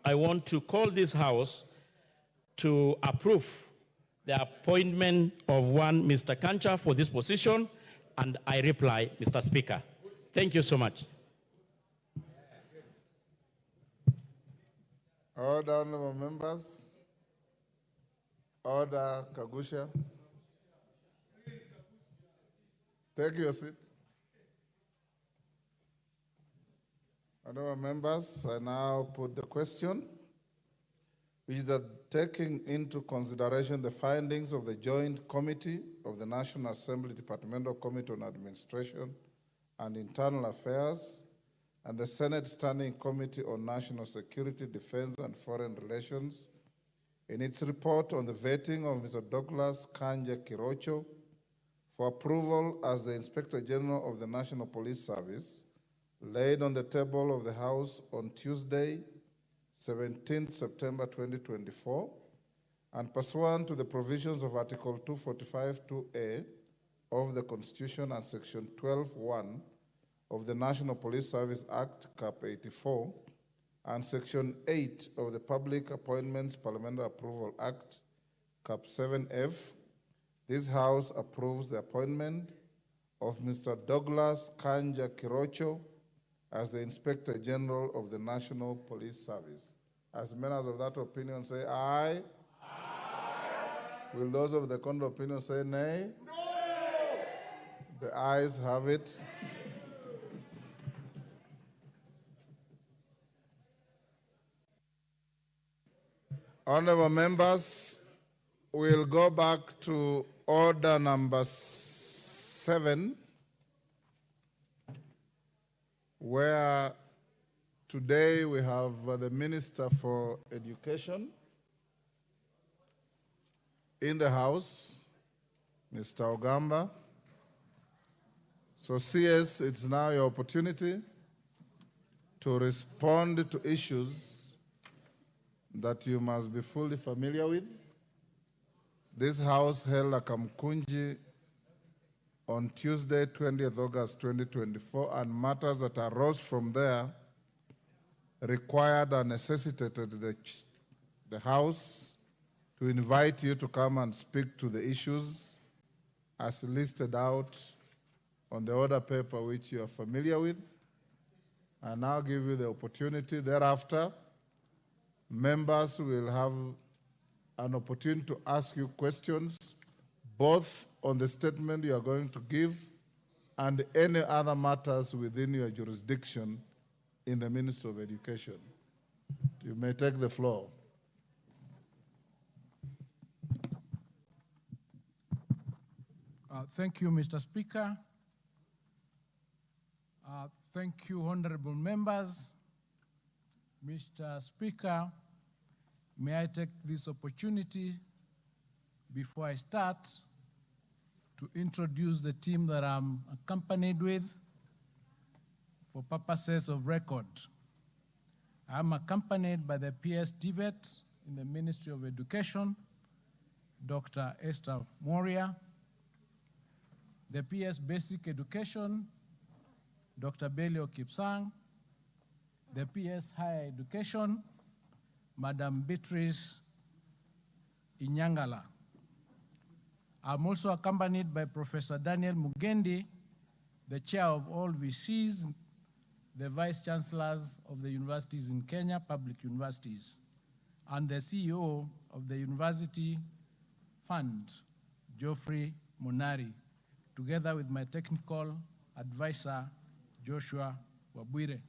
I want to call this House to approve the appointment of one Mr. Kanja for this position, and I reply, Mr. Speaker. Thank you so much. Order, honorable members. Order, Kagusha. Take your seat. Honorable members, I now put the question, which is that taking into consideration the findings of the Joint Committee of the National Assembly Departmental Committee on Administration and Internal Affairs and the Senate Standing Committee on National Security, Defense, and Foreign Relations, in its report on the vetting of Mr. Douglas Kanja Kirocho for approval as the Inspector General of the National Police Service, laid on the table of the House on Tuesday, 17th September 2024, and pursuant to the provisions of Article 245(2)(a) of the Constitution and Section 12(1) of the National Police Service Act, Cap 84, and Section 8 of the Public Appointments Parliamentary Approval Act, Cap 7F, this House approves the appointment of Mr. Douglas Kanja Kirocho as the Inspector General of the National Police Service. As members of that opinion say aye. Aye. Will those of the contrary opinion say nay? No. The ayes have it. Honorable members, we'll go back to order number 7, where today we have the Minister for Education in the House, Mr. Ogamba. So CS, it's now your opportunity to respond to issues that you must be fully familiar with. This House held a Kamkunji on Tuesday, 20th August 2024, and matters that arose from there required and necessitated the House to invite you to come and speak to the issues as listed out on the order paper which you are familiar with. I now give you the opportunity. Thereafter, members will have an opportunity to ask you questions, both on the statement you are going to give and any other matters within your jurisdiction in the Ministry of Education. You may take the floor. Thank you, Mr. Speaker. Thank you, honorable members. Mr. Speaker, may I take this opportunity before I start to introduce the team that I'm accompanied with for purposes of record. I'm accompanied by the PS TVET in the Ministry of Education, Dr. Esther Moria, the PS Basic Education, Dr. Belio Kipsang, the PS Higher Education, Madam Beatrice Inyangala. I'm also accompanied by Professor Daniel Mugendi, the chair of all VCs, the vice chancellors of the universities in Kenya, public universities, and the CEO of the University Fund, Geoffrey Monari, together with my technical advisor, Joshua Wabwire.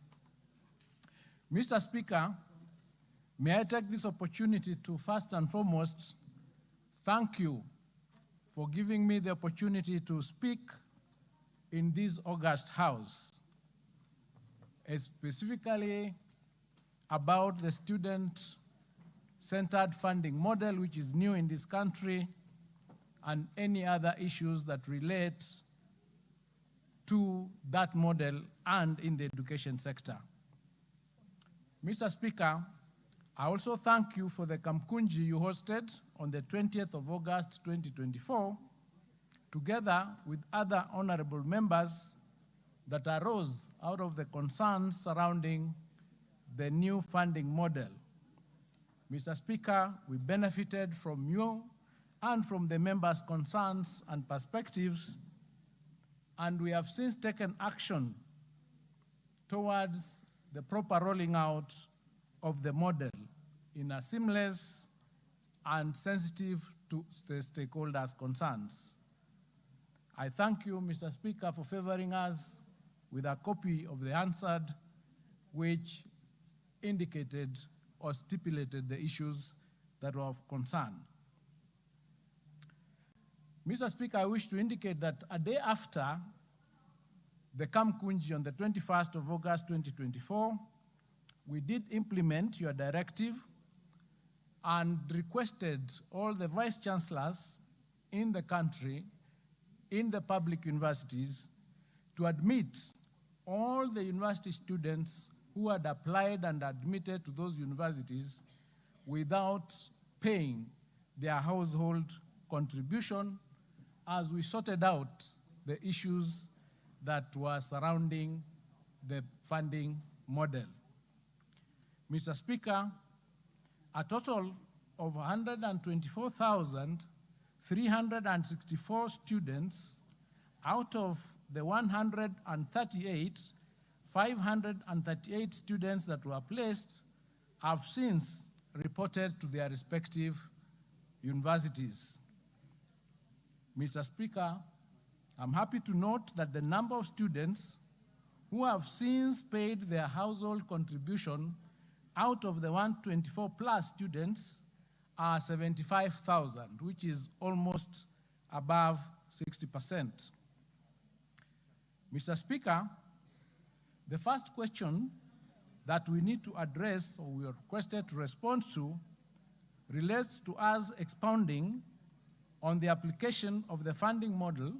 Mr. Speaker, may I take this opportunity to first and foremost thank you for giving me the opportunity to speak in this August House, specifically about the student-centered funding model, which is new in this country, and any other issues that relate to that model and in the education sector. Mr. Speaker, I also thank you for the Kamkunji you hosted on the 20th of August 2024, together with other honorable members that arose out of the concerns surrounding the new funding model. Mr. Speaker, we benefited from you and from the members' concerns and perspectives, and we have since taken action towards the proper rolling out of the model in a seamless and sensitive to the stakeholders' concerns. I thank you, Mr. Speaker, for favoring us with a copy of the answered, which indicated or stipulated the issues that were of concern. Mr. Speaker, I wish to indicate that a day after the Kamkunji on the 21st of August 2024, we did implement your directive and requested all the vice chancellors in the country, in the public universities, to admit all the university students who had applied and admitted to those universities without paying their household contribution, as we sorted out the issues that were surrounding the funding model. Mr. Speaker, a total of 124,364 students out of the 538 students that were placed have since reported to their respective universities. Mr. Speaker, I'm happy to note that the number of students who have since paid their household contribution out of the 124 plus students are 75,000, which is almost above 60%. Mr. Speaker, the first question that we need to address, or we are requested to respond to, relates to us expounding on the application of the funding model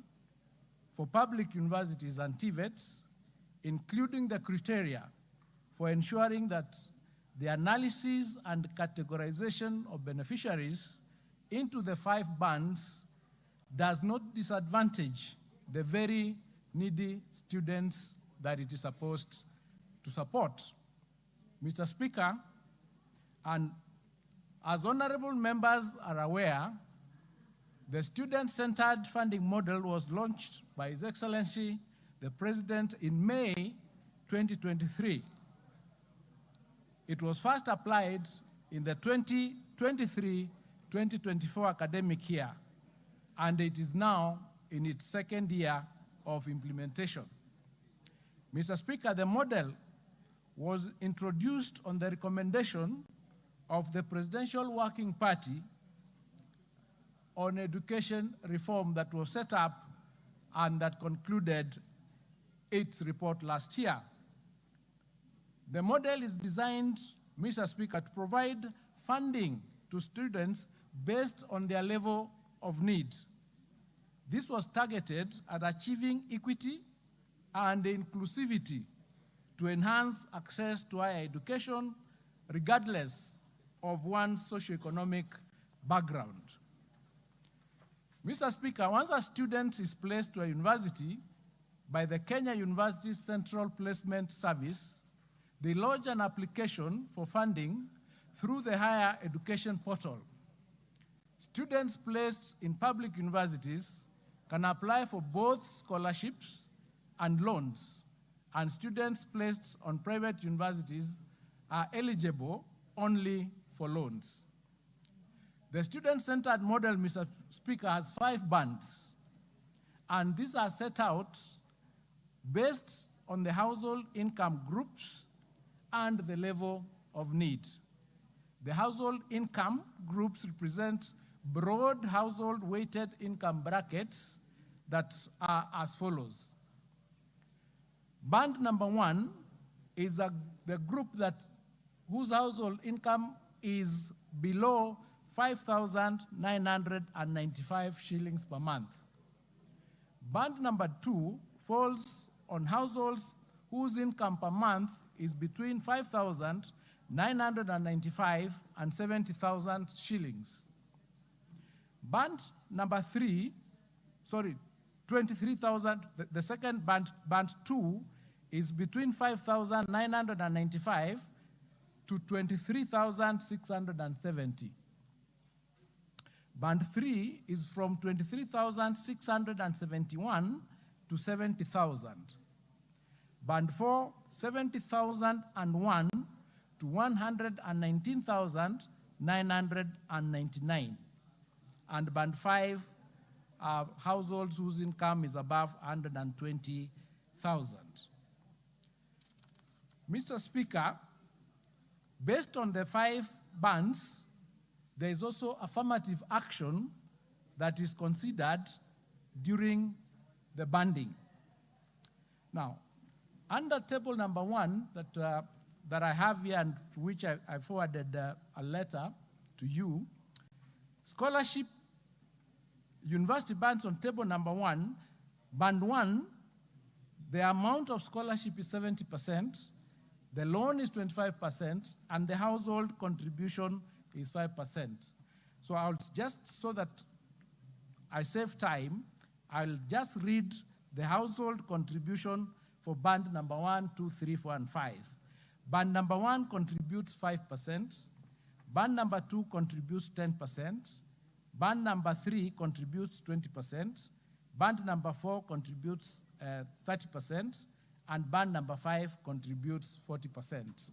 for public universities and TVETs, including the criteria for ensuring that the analysis and categorization of beneficiaries into the 5 bands does not disadvantage the very needy students that it is supposed to support. Mr. Speaker, and as honorable members are aware, the student-centered funding model was launched by His Excellency, the President, in May 2023. It was first applied in the 2023-2024 academic year, and it is now in its second year of implementation. Mr. Speaker, the model was introduced on the recommendation of the Presidential Working Party on education reform that was set up and that concluded its report last year. The model is designed, Mr. Speaker, to provide funding to students based on their level of need. This was targeted at achieving equity and inclusivity to enhance access to higher education, regardless of one's socioeconomic background. Mr. Speaker, once a student is placed to a university by the Kenya University Central Placement Service, they lodge an application for funding through the Higher Education Portal. Students placed in public universities can apply for both scholarships and loans, and students placed on private universities are eligible only for loans. The student-centered model, Mr. Speaker, has 5 bands, and these are set out based on the household income groups and the level of need. The household income groups represent broad household weighted income brackets that are as follows. Band number 1 is the group whose household income is below 5,995 shillings per month. Band number 2 falls on households whose income per month is between 5,995 and 70,000 shillings. Band number 23,000, the second band 2, is between 5,995 to 23,670. Band 3 is from 23,671 to 70,000. Band 4, 70,001 to 119,999. And Band 5, households whose income is above 120,000. Mr. Speaker, based on the 5 bands, there is also affirmative action that is considered during the banding. Now, under table number 1 that I have here and to which I forwarded a letter to you, scholarship university bands on table number 1, band 1, the amount of scholarship is 70%, the loan is 25%, and the household contribution is 5%. So I'll just, so that I save time, I'll just read the household contribution for band number 1, 2, 3, 4, and 5. Band number 1 contributes 5%, band number 2 contributes 10%, band number 3 contributes 20%, band number 4 contributes 30%, and band number 5 contributes 40%.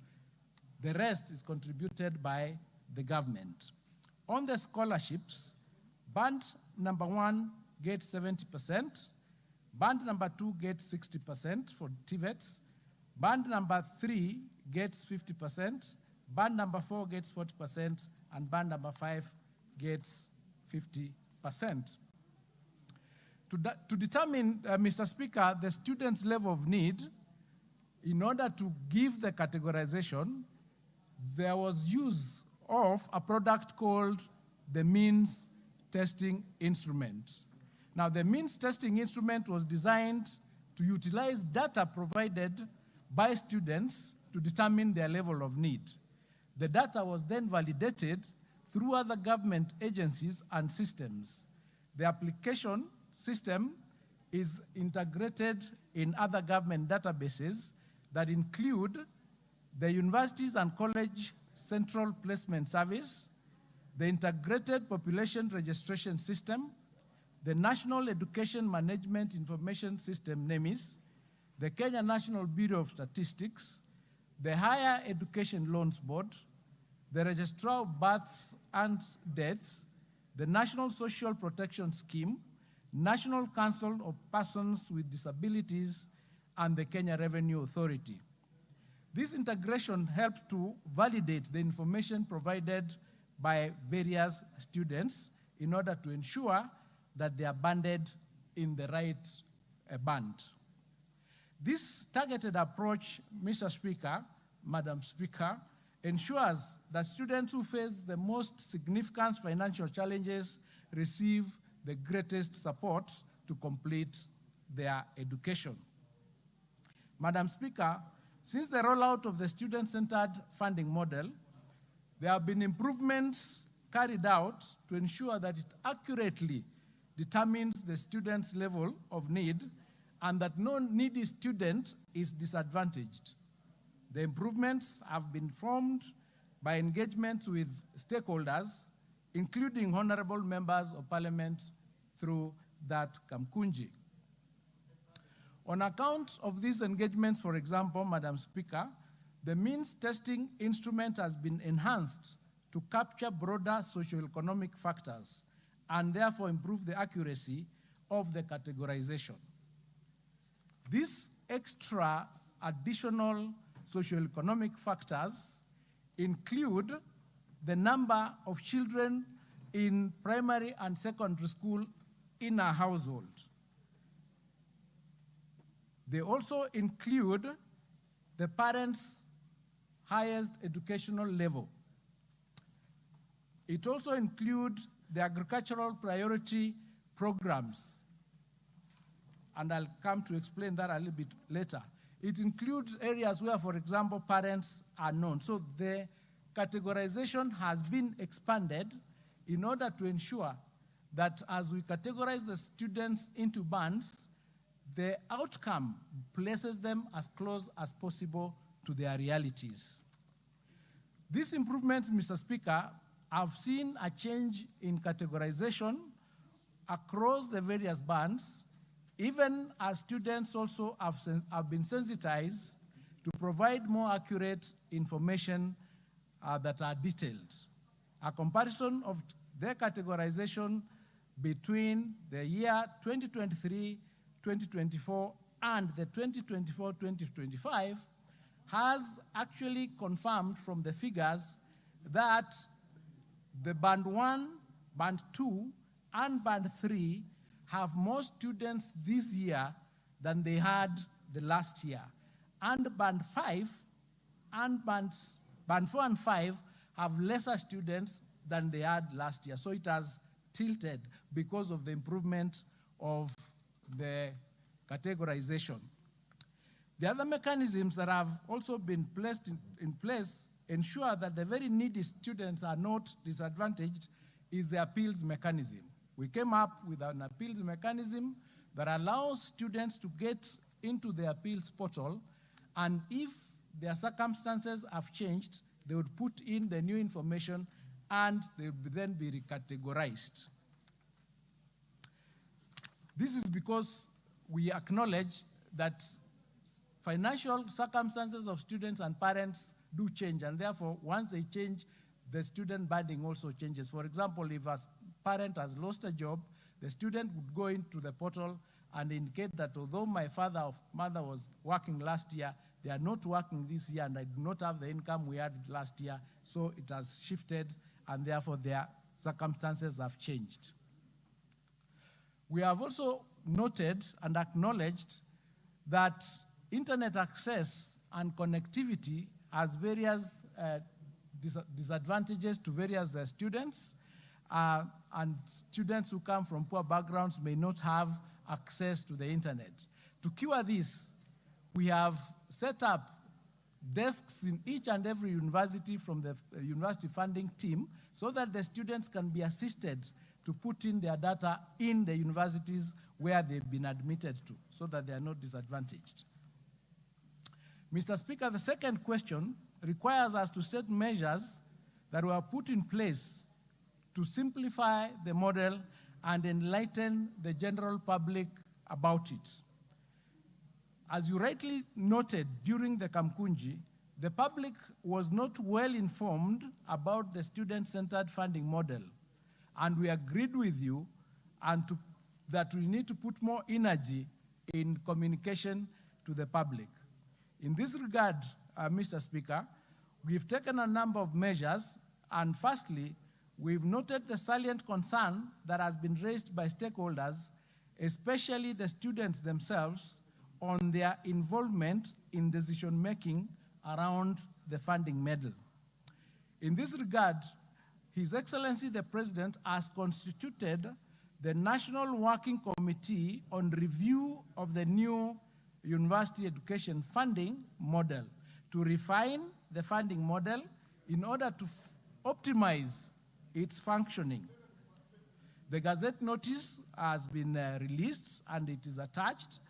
The rest is contributed by the government. On the scholarships, band number 1 gets 70%, Band number 2 gets 60% for TVETs. Band number 3 gets 50%. Band number 4 gets 40%. And band number 5 gets 50%. To determine, Mr. Speaker, the student's level of need, in order to give the categorization, there was use of a product called the means testing instrument. Now, the means testing instrument was designed to utilize data provided by students to determine their level of need. The data was then validated through other government agencies and systems. The application system is integrated in other government databases that include the Universities and College Central Placement Service, the Integrated Population Registration System, the National Education Management Information System, NEMIS, the Kenya National Bureau of Statistics, the Higher Education Loans Board, the Registrar of Births and Deaths, the National Social Protection Scheme, National Council of Persons with Disabilities, and the Kenya Revenue Authority. This integration helped to validate the information provided by various students in order to ensure that they are banded in the right band. This targeted approach, Mr. Speaker, Madam Speaker, ensures that students who face the most significant financial challenges receive the greatest support to complete their education. Madam Speaker, since the rollout of the student-centered funding model, there have been improvements carried out to ensure that it accurately determines the student's level of need and that no needy student is disadvantaged. The improvements have been formed by engagements with stakeholders, including honorable members of parliament through that Kamkunji. On account of these engagements, for example, Madam Speaker, the means testing instrument has been enhanced to capture broader socioeconomic factors and therefore improve the accuracy of the categorization. These extra additional socioeconomic factors include the number of children in primary and secondary school in a household. They also include the parents' highest educational level. It also includes the agricultural priority programs, and I'll come to explain that a little bit later. It includes areas where, for example, parents are known. So the categorization has been expanded in order to ensure that as we categorize the students into bands, the outcome places them as close as possible to their realities. These improvements, Mr. Speaker, have seen a change in categorization across the various bands, even as students also have been sensitized to provide more accurate information that are detailed. A comparison of their categorization between the year 2023, 2024, and the 2024-2025 has actually confirmed from the figures that the Band 1, Band 2, and Band 3 have more students this year than they had the last year. And Band 5 and Band 4 and 5 have lesser students than they had last year. So it has tilted because of the improvement of the categorization. The other mechanisms that have also been placed in place ensure that the very needy students are not disadvantaged is the appeals mechanism. We came up with an appeals mechanism that allows students to get into the appeals portal, and if their circumstances have changed, they would put in the new information and they would then be recategorized. This is because we acknowledge that financial circumstances of students and parents do change, and therefore, once they change, the student banding also changes. For example, if a parent has lost a job, the student would go into the portal and indicate that although my mother was working last year, they are not working this year, and I do not have the income we had last year, so it has shifted, and therefore their circumstances have changed. We have also noted and acknowledged that internet access and connectivity has various disadvantages to various students, and students who come from poor backgrounds may not have access to the internet. To cure this, we have set up desks in each and every university from the university funding team so that the students can be assisted to put in their data in the universities where they've been admitted to, so that they are not disadvantaged. Mr. Speaker, the second question requires us to set measures that were put in place to simplify the model and enlighten the general public about it. As you rightly noted during the Kamkunji, the public was not well informed about the student-centered funding model, and we agreed with you that we need to put more energy in communication to the public. In this regard, Mr. Speaker, we've taken a number of measures, and firstly, we've noted the salient concern that has been raised by stakeholders, especially the students themselves, on their involvement in decision-making around the funding model. In this regard, His Excellency the President has constituted the National Working Committee on Review of the new University Education Funding Model to refine the funding model in order to optimize its functioning. The Gazette notice has been released and it is attached,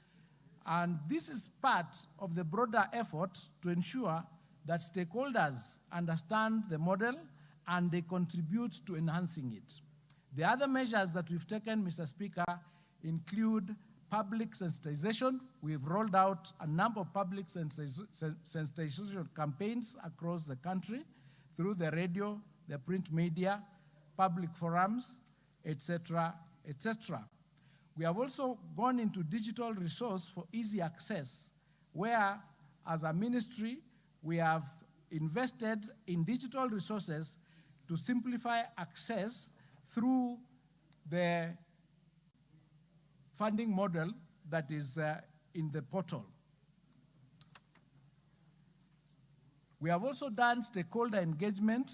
and this is part of the broader effort to ensure that stakeholders understand the model and they contribute to enhancing it. The other measures that we've taken, Mr. Speaker, include public sensitization. We've rolled out a number of public sensitization campaigns across the country through the radio, the print media, public forums, etc., etc. We have also gone into digital resource for easy access, where, as a ministry, we have invested in digital resources to simplify access through the funding model that is in the portal. We have also done stakeholder engagement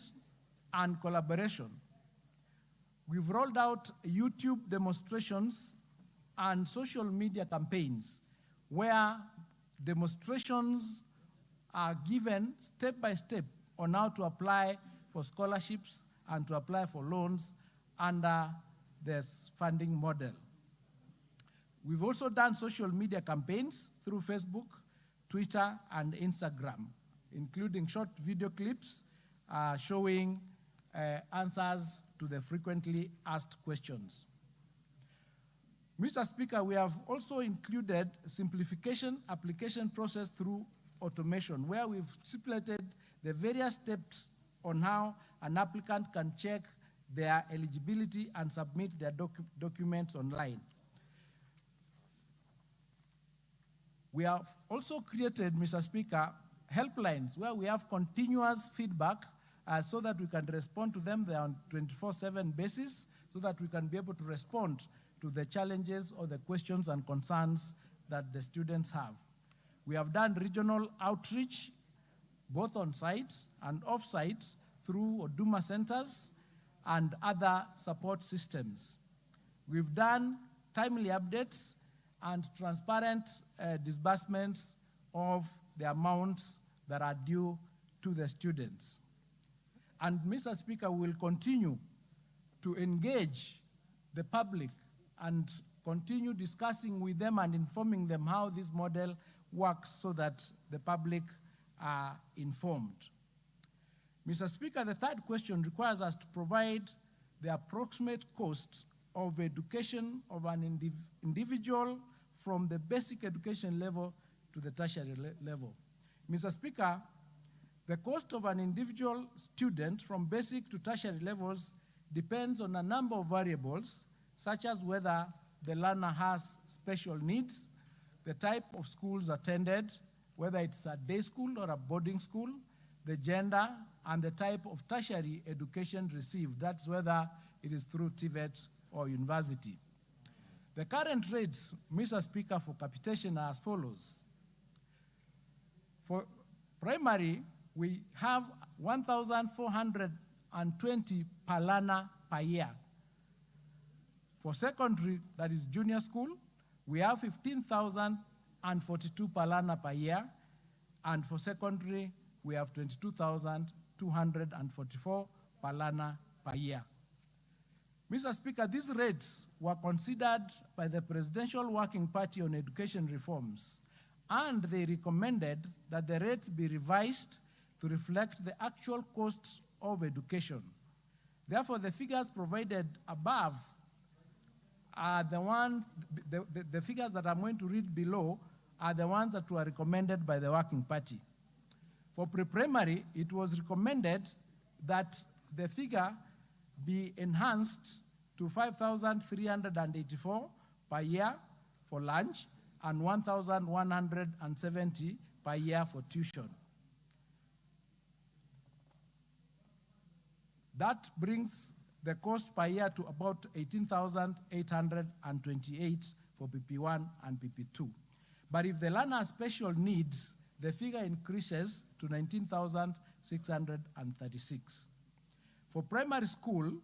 and collaboration. We've rolled out YouTube demonstrations and social media campaigns where demonstrations are given step by step on how to apply for scholarships and to apply for loans under this funding model. We've also done social media campaigns through Facebook, Twitter, and Instagram, including short video clips showing answers to the frequently asked questions. Mr. Speaker, we have also included simplification application process through automation, where we've stipulated the various steps on how an applicant can check their eligibility and submit their documents online. We have also created, Mr. Speaker, helplines where we have continuous feedback so that we can respond to them. They are on 24/7 basis so that we can be able to respond to the challenges or the questions and concerns that the students have. We have done regional outreach, both on sites and off sites, through Huduma centers and other support systems. We've done timely updates and transparent disbursements of the amounts that are due to the students. And Mr. Speaker, we will continue to engage the public and continue discussing with them and informing them how this model works so that the public are informed. Mr. Speaker, the third question requires us to provide the approximate cost of education of an individual from the basic education level to the tertiary level. Mr. Speaker, the cost of an individual student from basic to tertiary levels depends on a number of variables, such as whether the learner has special needs, the type of schools attended, whether it's a day school or a boarding school, the gender, and the type of tertiary education received. That's whether it is through TVET or university. The current rates, Mr. Speaker, for capitation are as follows. For primary, we have 1,420 per learner per year. For secondary, that is junior school, we have 15,042 per learner per year, and for secondary, we have 22,244 per learner per year. Mr. Speaker, these rates were considered by the Presidential Working Party on Education Reforms, and they recommended that the rates be revised to reflect the actual costs of education. Therefore, the figures provided above are the ones, the figures that I'm going to read below are the ones that were recommended by the Working Party. For pre-primary, it was recommended that the figure be enhanced to 5,384 per year for lunch and 1,170 per year for tuition. That brings the cost per year to about 18,828 for PP1 and PP2. But if the learner has special needs, the figure increases to 19,636. For primary school,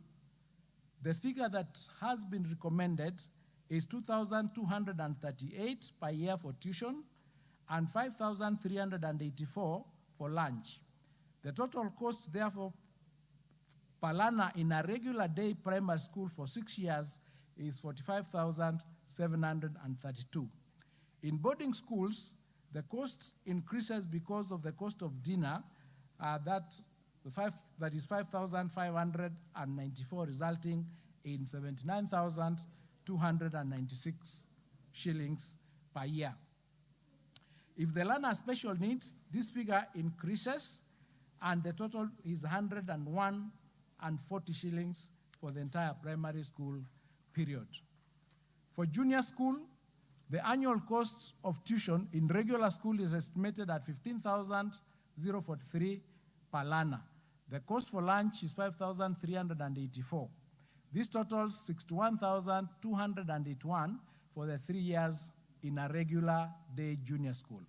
the figure that has been recommended is 2,238 per year for tuition and 5,384 for lunch. The total cost, therefore, per learner in a regular day primary school for 6 years is 45,732. In boarding schools, the cost increases because of the cost of dinner, that is 5,594, resulting in 79,296 shillings per year. If the learner has special needs, this figure increases, and the total is 101.40 shillings for the entire primary school period. For junior school, the annual cost of tuition in regular school is estimated at 15,043 per learner. The cost for lunch is 5,384. This totals 61,281 for the 3 years in a regular day junior school.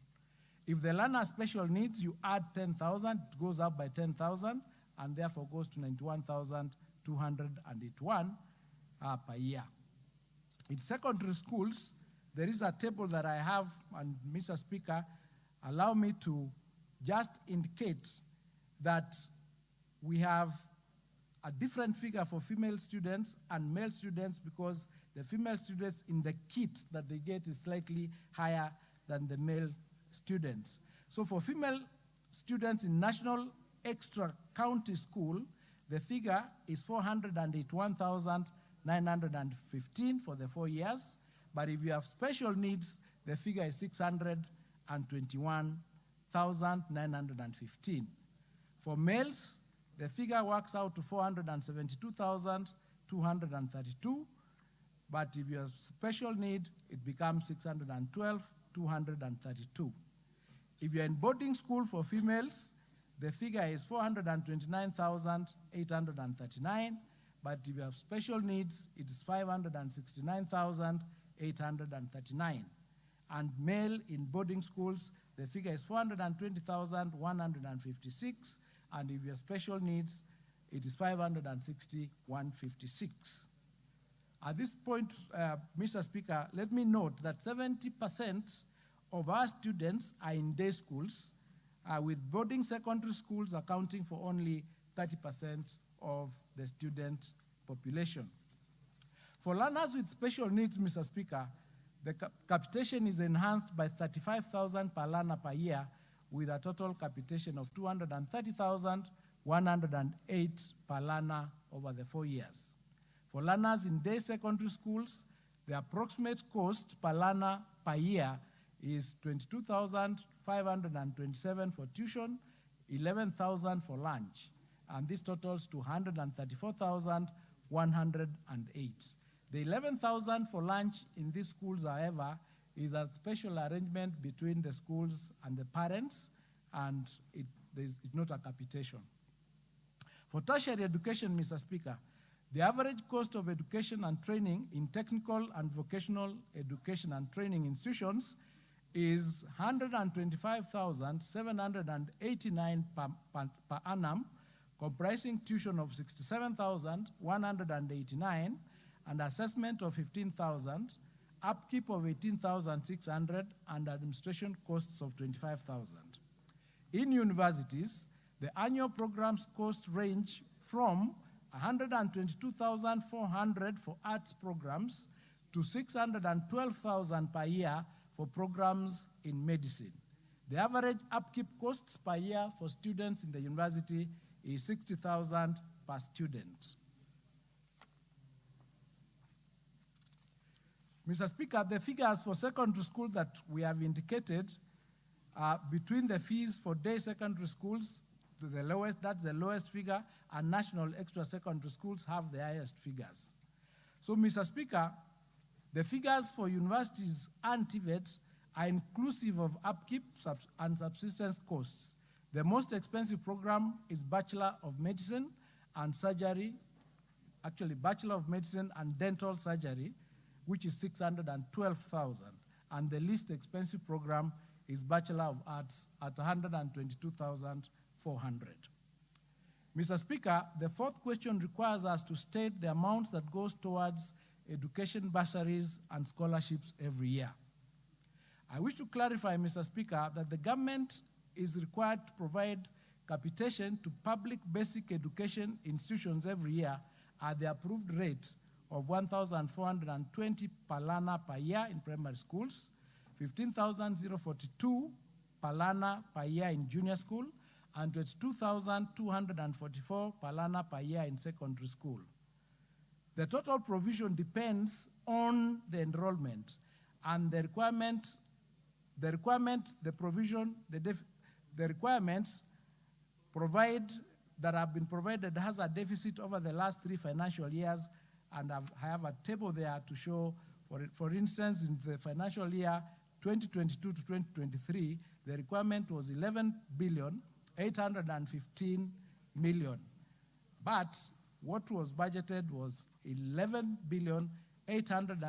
If the learner has special needs, you add 10,000, it goes up by 10,000, and therefore goes to 91,281 per year. In secondary schools, there is a table that I have, and Mr. Speaker, allow me to just indicate that we have a different figure for female students and male students, because the female students in the kit that they get is slightly higher than the male students. So for female students in National Extra County School, the figure is 481,915 for the 4 years. But if you have special needs, the figure is 621,915. For males, the figure works out to 472,232. But if you have special need, it becomes 612,232. If you're in boarding school for females, the figure is 429,839. But if you have special needs, it is 569,839. And male in boarding schools, the figure is 420,156. And if you have special needs, it is 560,156. At this point, Mr. Speaker, let me note that 70% of our students are in day schools, with boarding secondary schools accounting for only 30% of the student population. For learners with special needs, Mr. Speaker, the capitation is enhanced by 35,000 per learner per year, with a total capitation of 230,108 per learner over the 4 years. For learners in day secondary schools, the approximate cost per learner per year is 22,527 for tuition, 11,000 for lunch, and this totals to 134,108. The 11,000 for lunch in these schools, however, is a special arrangement between the schools and the parents, and it's not a capitation. For tertiary education, Mr. Speaker, the average cost of education and training in technical and vocational education and training institutions is 125,789 per annum, comprising tuition of 67,189 and assessment of 15,000, upkeep of 18,600, and administration costs of 25,000. In universities, the annual programs cost range from 122,400 for arts programs to 612,000 per year for programs in medicine. The average upkeep costs per year for students in the university is 60,000 per student. Mr. Speaker, the figures for secondary school that we have indicated are between the fees for day secondary schools, to the lowest, that's the lowest figure, and national extra secondary schools have the highest figures. So, Mr. Speaker, the figures for universities and TVET are inclusive of upkeep and subsistence costs. The most expensive program is Bachelor of Medicine and Surgery, actually Bachelor of Medicine and Dental Surgery, which is 612,000. And the least expensive program is Bachelor of Arts at 122,400. Mr. Speaker, the fourth question requires us to state the amounts that goes towards education bursaries and scholarships every year. I wish to clarify, Mr. Speaker, that the government is required to provide capitation to public basic education institutions every year at the approved rate of 1,420 per learner per year in primary schools, 15,042 per learner per year in junior school, and 22,244 per learner per year in secondary school. The total provision depends on the enrollment, and the requirements that have been provided has a deficit over the last 3 financial years, and I have a table there to show, for instance, in the financial year 2022 to 2023, the requirement was 11,815 million. But what was budgeted was 11,800